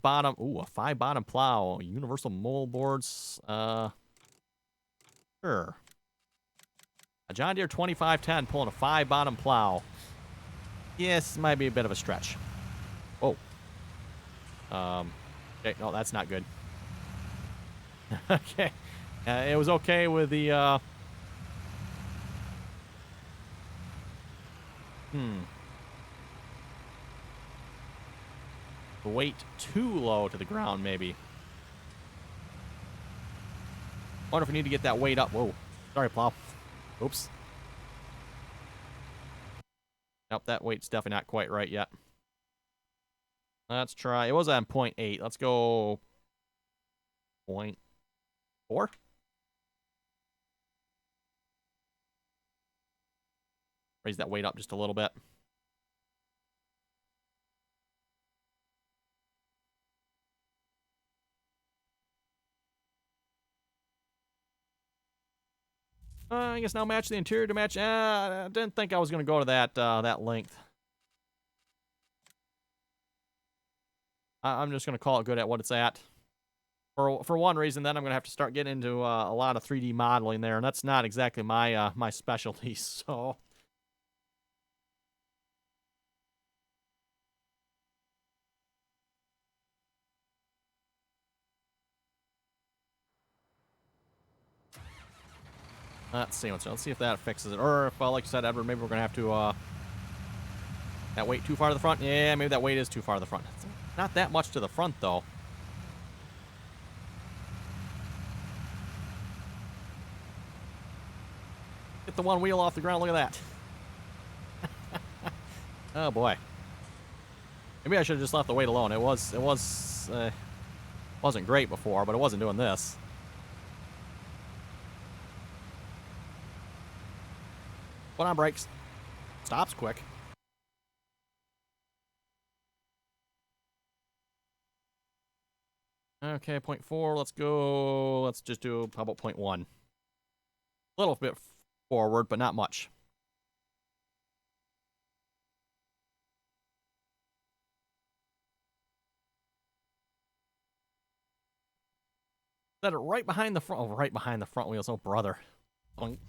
bottom. Ooh, a 5 bottom plow. Universal mold boards. Sure. A John Deere 2510 pulling a 5 bottom plow. Yes, might be a bit of a stretch. Oh. Okay, no, that's not good. Okay. It was okay with the, the weight too low to the ground, maybe. Wonder if we need to get that weight up. Whoa. Sorry, plow. Oops. Nope, that weight's definitely not quite right yet. Let's try. It was on 0.8. Let's go 0.4. Raise that weight up just a little bit. I guess now match the interior to match. I didn't think I was going to go to that length. I'm just going to call it good at what it's at. For one reason, then I'm going to have to start getting into a lot of 3D modeling there, and that's not exactly my my specialty. So. Let's see if that fixes it. Or if, like you said, Edward, maybe we're going to have to, that weight too far to the front? Yeah, maybe that weight is too far to the front. It's not that much to the front, though. Get the one wheel off the ground. Look at that. Oh, boy. Maybe I should have just left the weight alone. It wasn't great before, but it wasn't doing this. Put on brakes. Stops quick. Okay, 0.4. Let's go. Let's just do, how about 0.1? A little bit forward, but not much. Set it right behind the front. Oh, right behind the front wheels. Oh, brother. Boink.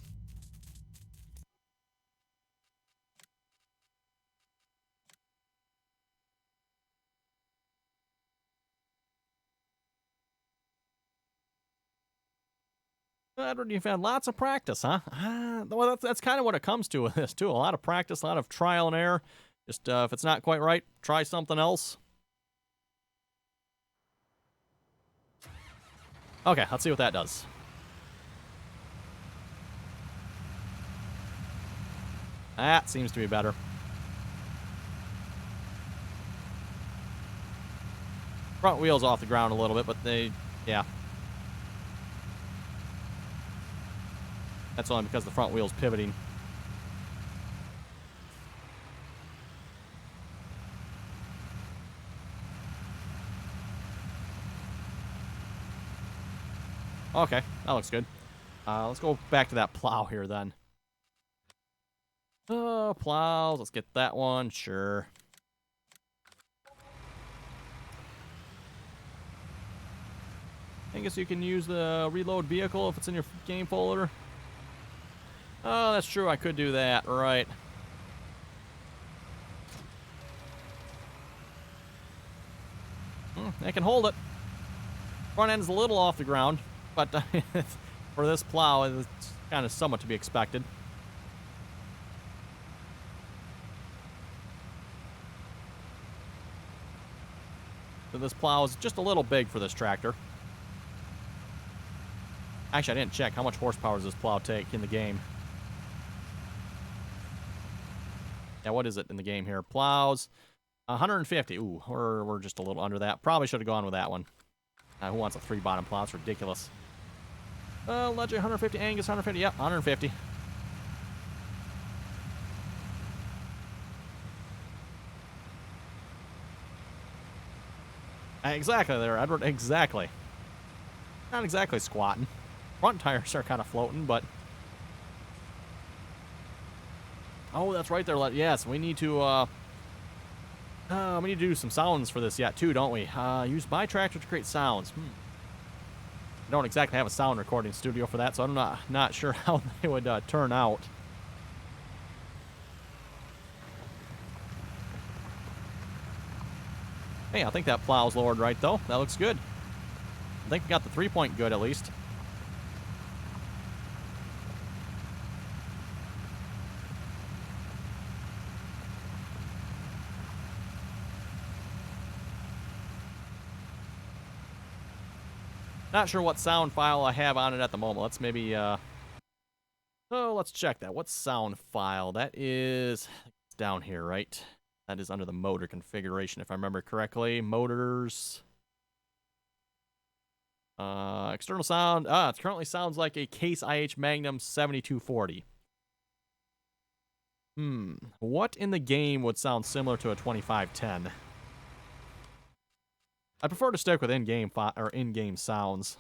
Edward, you've had lots of practice, huh? Well, that's kind of what it comes to with this, too. A lot of practice, a lot of trial and error. Just, if it's not quite right, try something else. Okay, let's see what that does. That seems to be better. Front wheel's off the ground a little bit, but yeah. That's only because the front wheel's pivoting. Okay, that looks good. Let's go back to that plow here then. Plows. Let's get that one. Sure. I guess you can use the reload vehicle if it's in your game folder. Oh, that's true. I could do that. Right. I can hold it. Front end's a little off the ground, but for this plow, it's kind of somewhat to be expected. So this plow is just a little big for this tractor. Actually, I didn't check how much horsepower does this plow take in the game. Yeah, what is it in the game here? Plows, 150. Ooh, we're just a little under that. Probably should have gone with that one. Who wants a 3-bottom plow? It's ridiculous. Legend 150, Angus 150. Yep, 150. Exactly there, Edward. Exactly. Not exactly squatting. Front tires are kind of floating, but... Oh, that's right there. Yes, we need to do some sounds for this yet, too, don't we? Use my tractor to create sounds. I don't exactly have a sound recording studio for that, so I'm not sure how they would turn out. Hey, I think that plow's lowered right, though. That looks good. I think we got the 3-point good, at least. Not sure what sound file I have on it at the moment. Let's maybe, let's check that. What sound file? That is it's down here, right? That is under the motor configuration, if I remember correctly. Motors. External sound. It currently sounds like a Case IH Magnum 7240. What in the game would sound similar to a 2510? I prefer to stick with in-game sounds.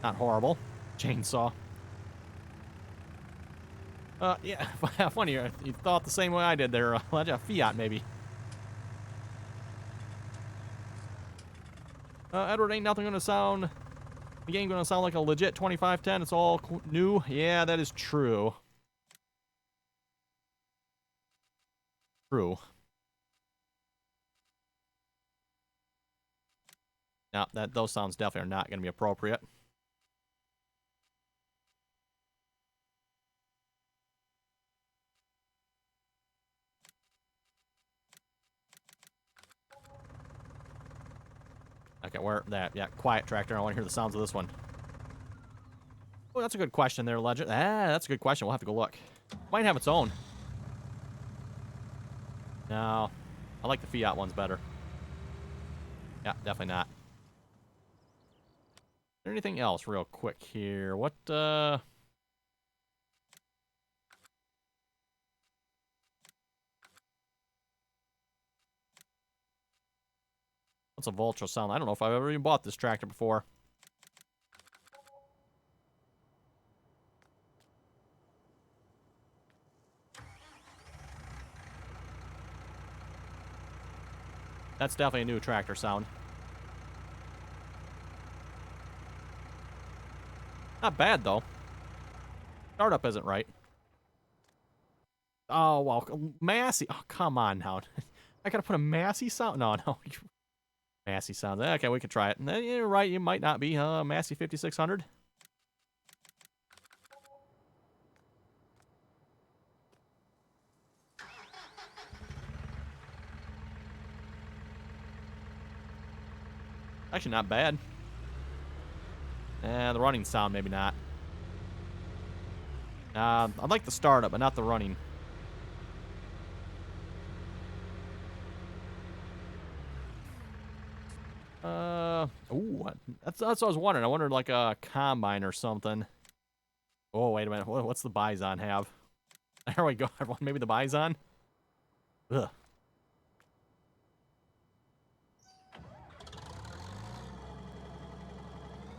Not horrible. Chainsaw. Yeah, funny. You thought the same way I did there. Fiat, maybe. Edward, ain't nothing gonna sound... The game gonna sound like a legit 2510. It's all new. Yeah, that is true. True. No, those sounds definitely are not gonna be appropriate. Okay, where that? Yeah, quiet tractor. I want to hear the sounds of this one. Oh, that's a good question there, Legend. That's a good question. We'll have to go look. Might have its own. No, I like the Fiat ones better. Yeah, definitely not. Is there anything else real quick here? What, What's a Vulture sound? I don't know if I've ever even bought this tractor before. That's definitely a new tractor sound. Not bad, though. Startup isn't right. Oh, well, Massey. Oh, come on now. I gotta put a Massey sound? No. Massey sound. Okay, we can try it. You're right, you might not be. Massey 5600. Actually, not bad. The running sound, maybe not. I like the startup, but not the running. Ooh, that's what I was wondering. I wondered like a combine or something. Oh, wait a minute. What's the Bison have? There we go, everyone. Maybe the bison. Ugh.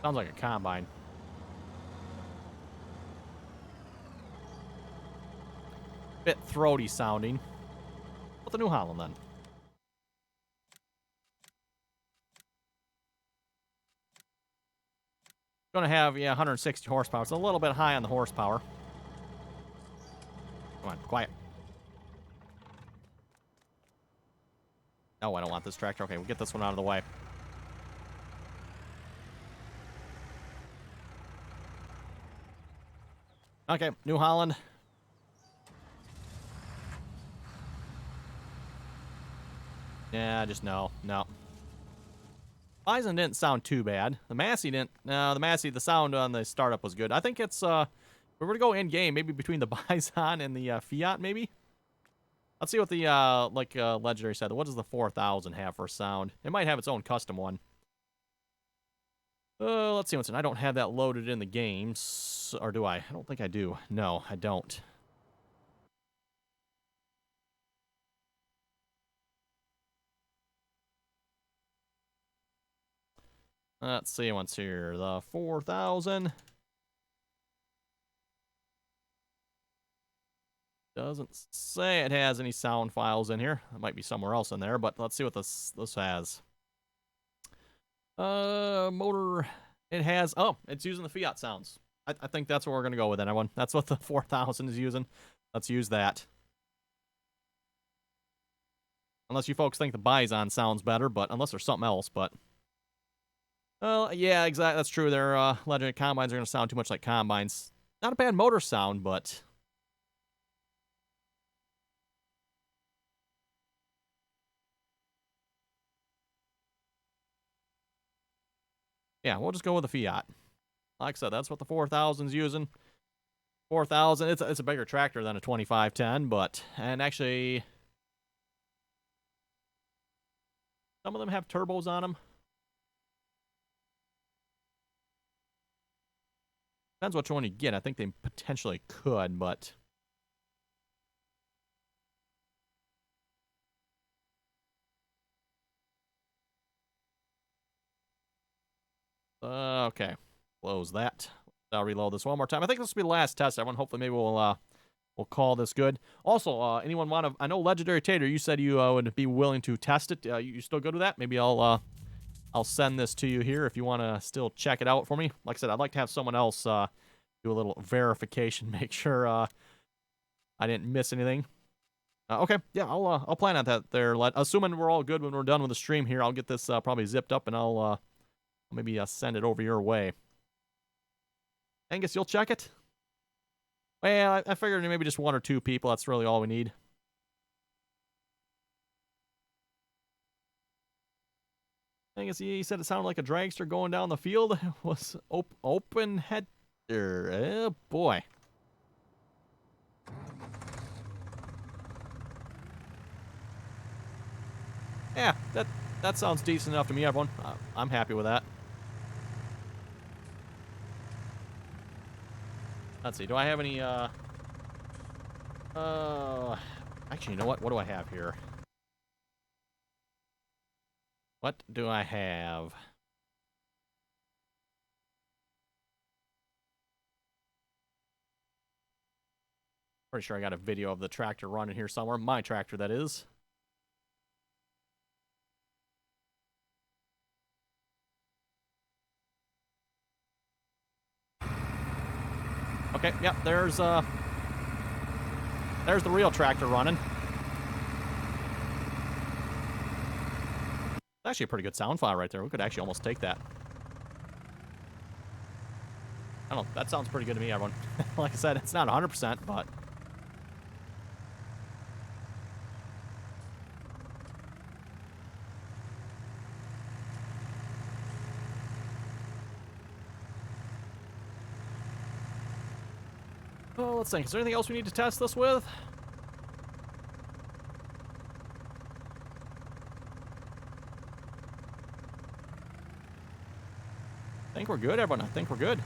Sounds like a combine. Bit throaty sounding. What's the New Holland then? Gonna have, yeah, 160 horsepower. It's a little bit high on the horsepower. Come on, quiet. No, I don't want this tractor. Okay, we'll get this one out of the way. Okay, New Holland. Yeah, just no. Bison didn't sound too bad. The Massey didn't. No, the sound on the startup was good. I think it's, we're going to go in-game, maybe between the Bison and the Fiat, maybe? Let's see what the, Legendary said. What does the 4000 have for sound? It might have its own custom one. Let's see what's in. I don't have that loaded in the games. Or do I? I don't think I do. No, I don't. Let's see what's here. The 4000. Doesn't say it has any sound files in here. It might be somewhere else in there, but let's see what this has. Motor. It has. Oh, it's using the Fiat sounds. I think that's what we're going to go with, then, everyone. That's what the 4000 is using. Let's use that. Unless you folks think the Bison sounds better, but unless there's something else, but. Well, yeah, exactly. That's true. Their Legendary Combines are going to sound too much like Combines. Not a bad motor sound, but. Yeah, we'll just go with the Fiat. Like I said, that's what the 4000's using. 4000, it's a bigger tractor than a 2510, but, and actually, some of them have turbos on them. Depends which one you get. I think they potentially could, but. Okay, close that. I'll reload this one more time. I think this will be the last test, everyone. Hopefully, maybe we'll call this good. Also, anyone want to? I know Legendary Tater, you said you would be willing to test it. You still good with that? Maybe I'll send this to you here if you want to still check it out for me. Like I said, I'd like to have someone else do a little verification, make sure I didn't miss anything. Okay, yeah, I'll plan on that there. Assuming we're all good when we're done with the stream here, I'll get this probably zipped up and I'll maybe send it over your way. Angus, you'll check it? Well, I figured maybe just one or two people. That's really all we need. Angus, he said it sounded like a dragster going down the field. It was open header. Oh, boy. Yeah, that sounds decent enough to me, everyone. I'm happy with that. Let's see. Do I have any, actually, you know what? What do I have here? What do I have? Pretty sure I got a video of the tractor running here somewhere. My tractor, that is. Okay, yep, there's the real tractor running. It's actually a pretty good sound file right there. We could actually almost take that. I don't know, that sounds pretty good to me, everyone. Like I said, it's not 100%, but. Oh, let's think. Is there anything else we need to test this with? I think we're good, everyone. I think we're good.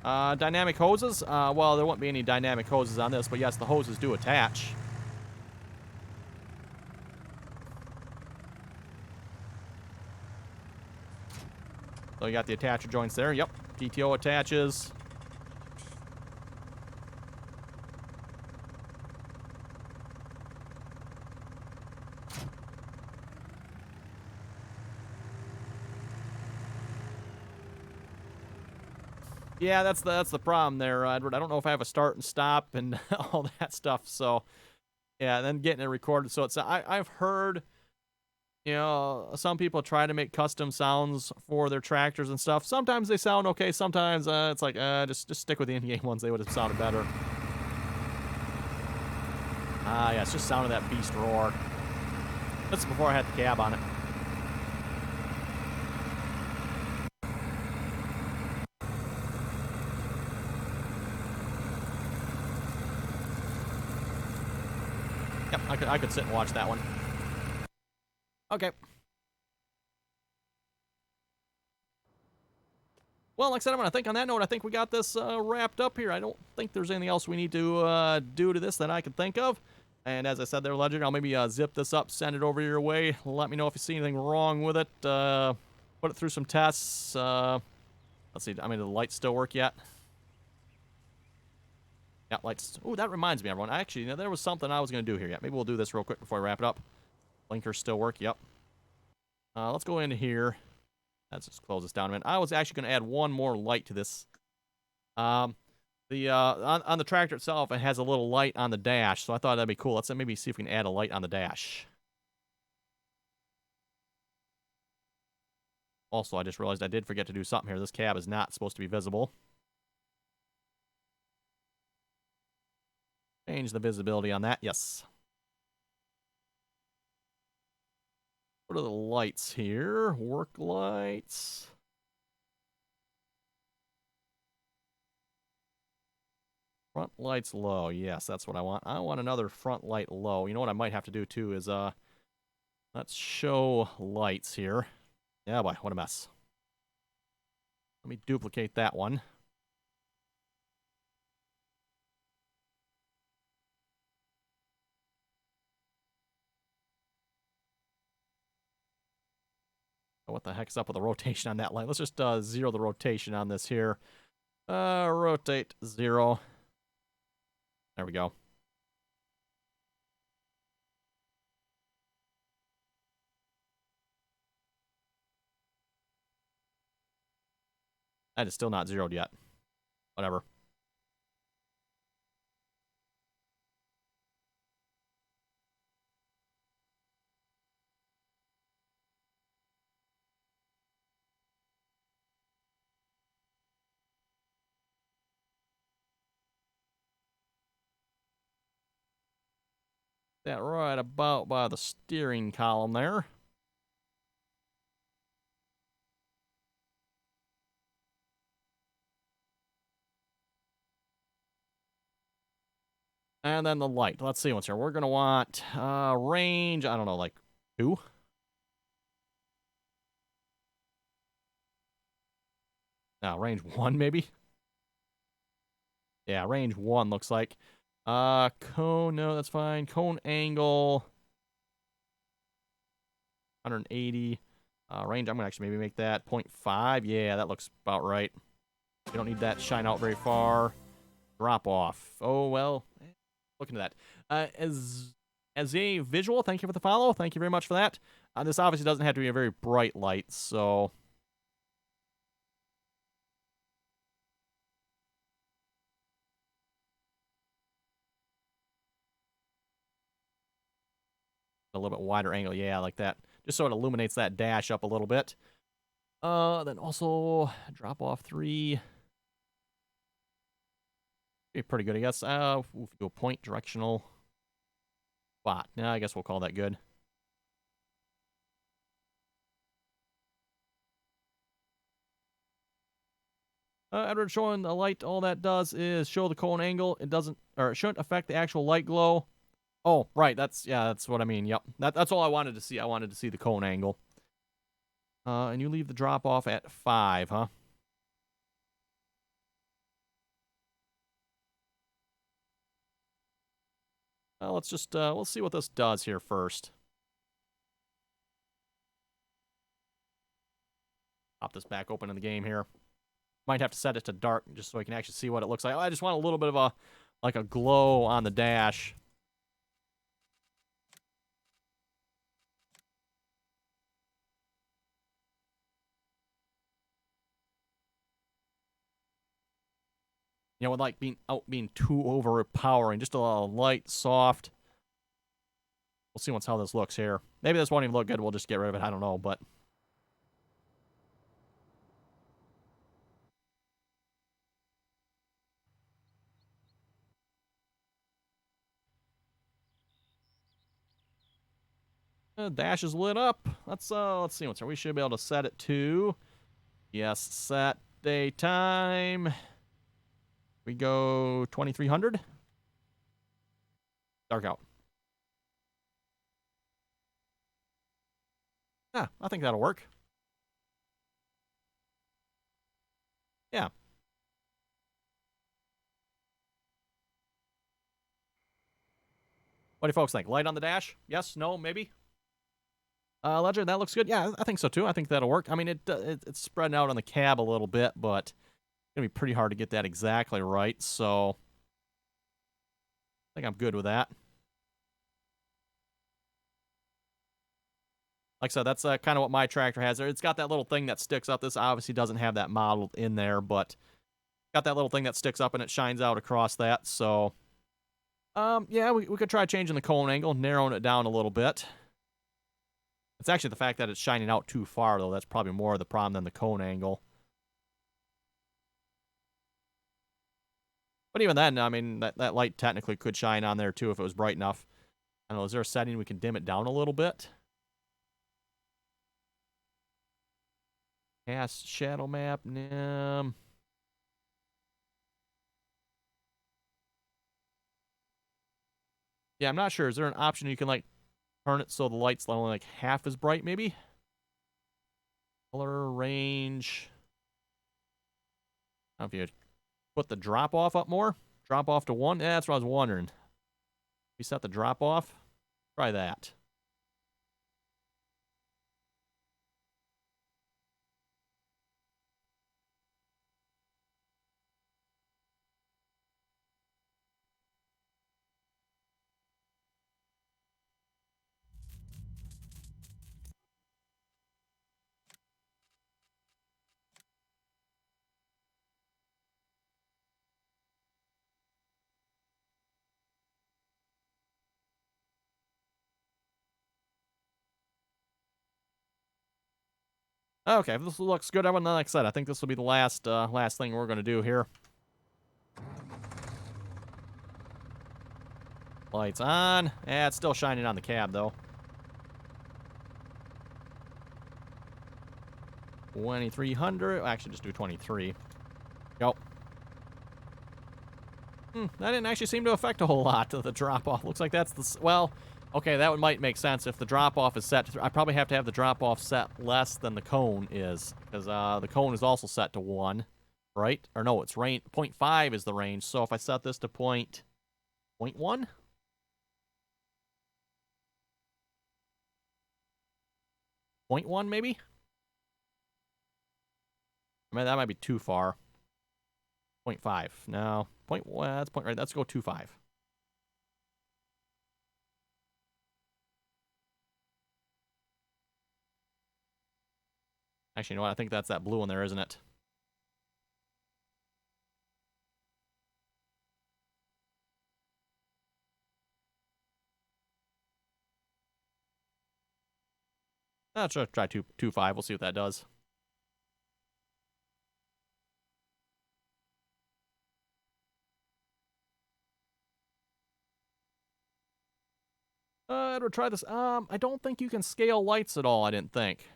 Dynamic hoses? Well, there won't be any dynamic hoses on this, but yes, the hoses do attach. So you got the attacher joints there. Yep, PTO attaches. Yeah, that's the problem there, Edward. I don't know if I have a start and stop and all that stuff. So, yeah, and then getting it recorded. So it's I've heard, you know, some people try to make custom sounds for their tractors and stuff. Sometimes they sound okay. Sometimes it's like just stick with the in-game ones. They would have sounded better. Yeah, it's just sounded that beast roar. This is before I had the cab on it. Yep, I could sit and watch that one. Okay. Well, like I said, I'm going to think on that note, I think we got this wrapped up here. I don't think there's anything else we need to do to this that I can think of. And as I said there, Legend, I'll maybe zip this up, send it over your way. Let me know if you see anything wrong with it. Put it through some tests. Let's see, I mean, do the lights still work yet? Yeah, lights. Oh, that reminds me, everyone. Actually, you know, there was something I was going to do here yet. Maybe we'll do this real quick before I wrap it up. Blinkers still work, yep. Let's go into here. Let's just close this down a minute. I was actually going to add one more light to this. On the tractor itself, it has a little light on the dash, so I thought that'd be cool. Let's maybe see if we can add a light on the dash. Also, I just realized I did forget to do something here. This cab is not supposed to be visible. Change the visibility on that. Yes. What are the lights here? Work lights. Front lights low. Yes, that's what I want. I want another front light low. You know what I might have to do too is let's show lights here. Yeah, boy, what a mess. Let me duplicate that one. What the heck's up with the rotation on that line? Let's just zero the rotation on this here. Rotate 0. There we go. That is still not zeroed yet. Whatever. That right about by the steering column there. And then the light. Let's see what's here. We're going to want range, I don't know, like 2? No, range 1 maybe? Yeah, range 1 looks like. Cone, no, that's fine. Cone angle, 180. Range, I'm going to actually maybe make that 0.5. Yeah, that looks about right. We don't need that shine out very far. Drop off. Oh, well, look into that. As a visual, thank you for the follow. Thank you very much for that. This obviously doesn't have to be a very bright light, so... a little bit wider angle, yeah, like that. Just so it illuminates that dash up a little bit. Then also drop off 3. Be pretty good, I guess. We'll do a point directional spot. Yeah, I guess we'll call that good. Edward showing the light, all that does is show the cone angle. It doesn't, or it shouldn't affect the actual light glow. Oh, right, that's what I mean, yep. That's all I wanted to see. I wanted to see the cone angle. And you leave the drop off at 5, huh? Let's just, we'll see what this does here first. Pop this back open in the game here. Might have to set it to dark just so I can actually see what it looks like. I just want a little bit of a glow on the dash. You know, with like being too overpowering, just a little light, soft. We'll see how this looks here. Maybe this won't even look good. We'll just get rid of it. I don't know, but dash is lit up. Let's see what's here. We should be able to set it to, yes, set daytime. We go 2300. Dark out. Yeah, I think that'll work. Yeah. What do you folks think? Light on the dash? Yes? No? Maybe? Ledger, that looks good. Yeah, I think so too. I think that'll work. I mean, it's spreading out on the cab a little bit, but it's going to be pretty hard to get that exactly right, so I think I'm good with that. Like I said, that's kind of what my tractor has there. It's got that little thing that sticks up. This obviously doesn't have that modeled in there, but got that little thing that sticks up and it shines out across that. So, yeah, we could try changing the cone angle, narrowing it down a little bit. It's actually the fact that it's shining out too far, though. That's probably more of the problem than the cone angle. But even then, I mean, that light technically could shine on there, too, if it was bright enough. I don't know, is there a setting we can dim it down a little bit? Cast shadow map, nim. Yeah, I'm not sure. Is there an option you can, like, turn it so the light's only, like, half as bright, maybe? Color, range. I don't know if you put the drop-off up more. Drop-off to 1. Yeah, that's what I was wondering. You set the drop-off. Try that. Okay, if this looks good, everyone, like I said, I think this will be the last thing we're going to do here. Lights on. Yeah, it's still shining on the cab, though. 2300. Actually, just do 23. Go. That didn't actually seem to affect a whole lot of the drop-off. Looks like that's the... Well, okay, that might make sense. If the drop-off is set to... I probably have to have the drop-off set less than the cone is. Because the cone is also set to 1. Right? Or no, it's range... 0.5 is the range. So if I set this to 0.1? 0.1 maybe? I mean, that might be too far. 0.5. No. Well, that's point right. Let's go 2.5. Actually, you know what? I think that's that blue one there, isn't it? Let's try 2.5. We'll see what that does. Edward, try this. I don't think you can scale lights at all, I didn't think.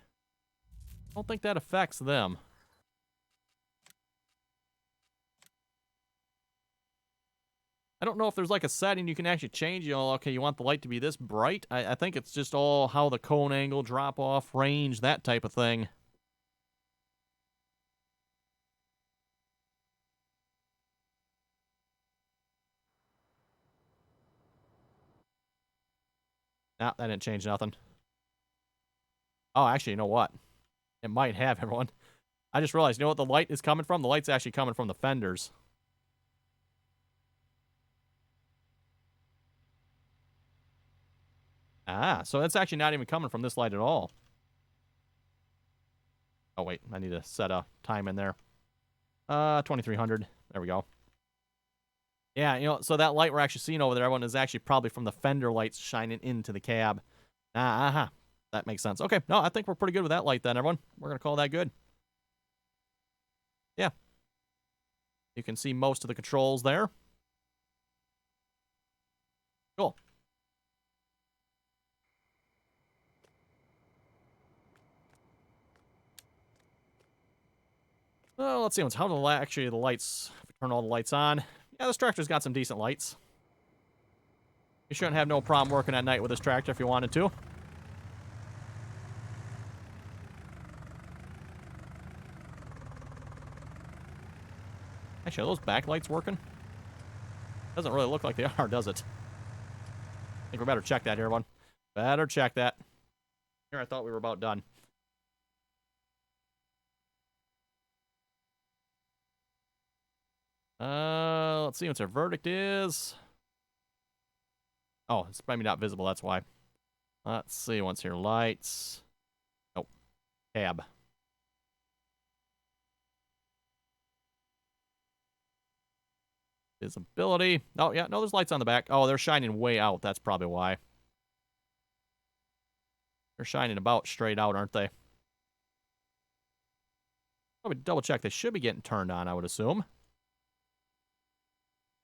I don't think that affects them. I don't know if there's like a setting you can actually change. You know, okay, you want the light to be this bright? I think it's just all how the cone angle, drop off, range, that type of thing. Nah, that didn't change nothing. Oh, actually, you know what? It might have, everyone. I just realized, you know what the light is coming from? The light's actually coming from the fenders. Ah, so it's actually not even coming from this light at all. Oh, wait. I need to set a time in there. 2300. There we go. Yeah, you know, so that light we're actually seeing over there, everyone, is actually probably from the fender lights shining into the cab. Ah, that makes sense. Okay, no, I think we're pretty good with that light then, everyone. We're going to call that good. Yeah. You can see most of the controls there. Cool. Well, let's see. How the actually the lights, if we turn all the lights on. Yeah, this tractor's got some decent lights. You shouldn't have no problem working at night with this tractor if you wanted to. Actually, are those backlights working? Doesn't really look like they are, does it? I think we better check that here, everyone. Better check that. Here, I thought we were about done. Let's see what our verdict is. Oh, it's maybe not visible, that's why. Let's see what's here. Lights. Oh, cab. Visibility. Oh, yeah, no, there's lights on the back. Oh, they're shining way out. That's probably why. They're shining about straight out, aren't they? Probably double check. They should be getting turned on, I would assume.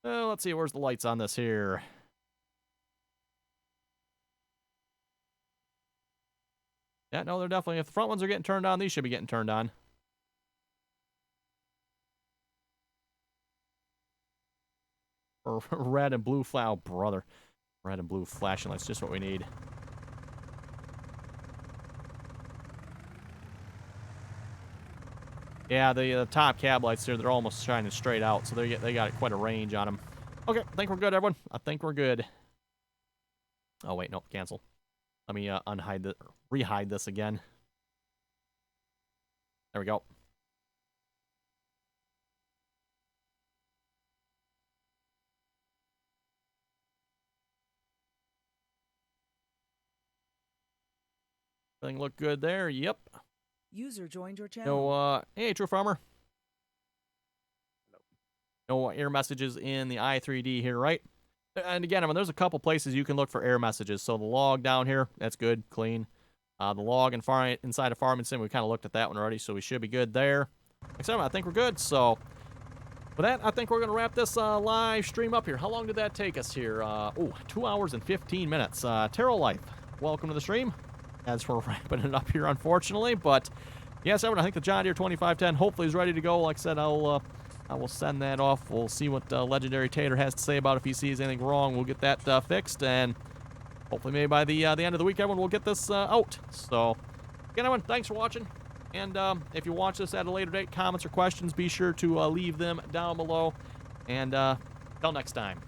Let's see. Where's the lights on this here? Yeah, no, they're definitely... If the front ones are getting turned on, these should be getting turned on. Or red and blue flash. Oh, brother. Red and blue flashing lights. Just what we need. Yeah, the top cab lights here, they're almost shining straight out, so they got quite a range on them. Okay, I think we're good, everyone. I think we're good. Oh, wait, no, cancel. Let me unhide this, rehide this again. There we go. Everything look good there? Yep. User joined your channel. No, hey, True Farmer. No error messages in the i3D here, right? And again, I mean, there's a couple places you can look for error messages. So the log down here, that's good, clean. The log inside of Farming Sim, we kind of looked at that one already, so we should be good there. Except I think we're good. So with that, I think we're going to wrap this live stream up here. How long did that take us here? 2 hours and 15 minutes. Terrell Life, welcome to the stream. As we're wrapping it up here, unfortunately. But yes, everyone, I think the John Deere 2510 hopefully is ready to go. Like I said, I will send that off. We'll see what Legendary Tater has to say about it. If he sees anything wrong, we'll get that fixed. And hopefully maybe by the end of the week, everyone will get this out. So, again, everyone, thanks for watching. And if you watch this at a later date, comments or questions, be sure to leave them down below. And till next time.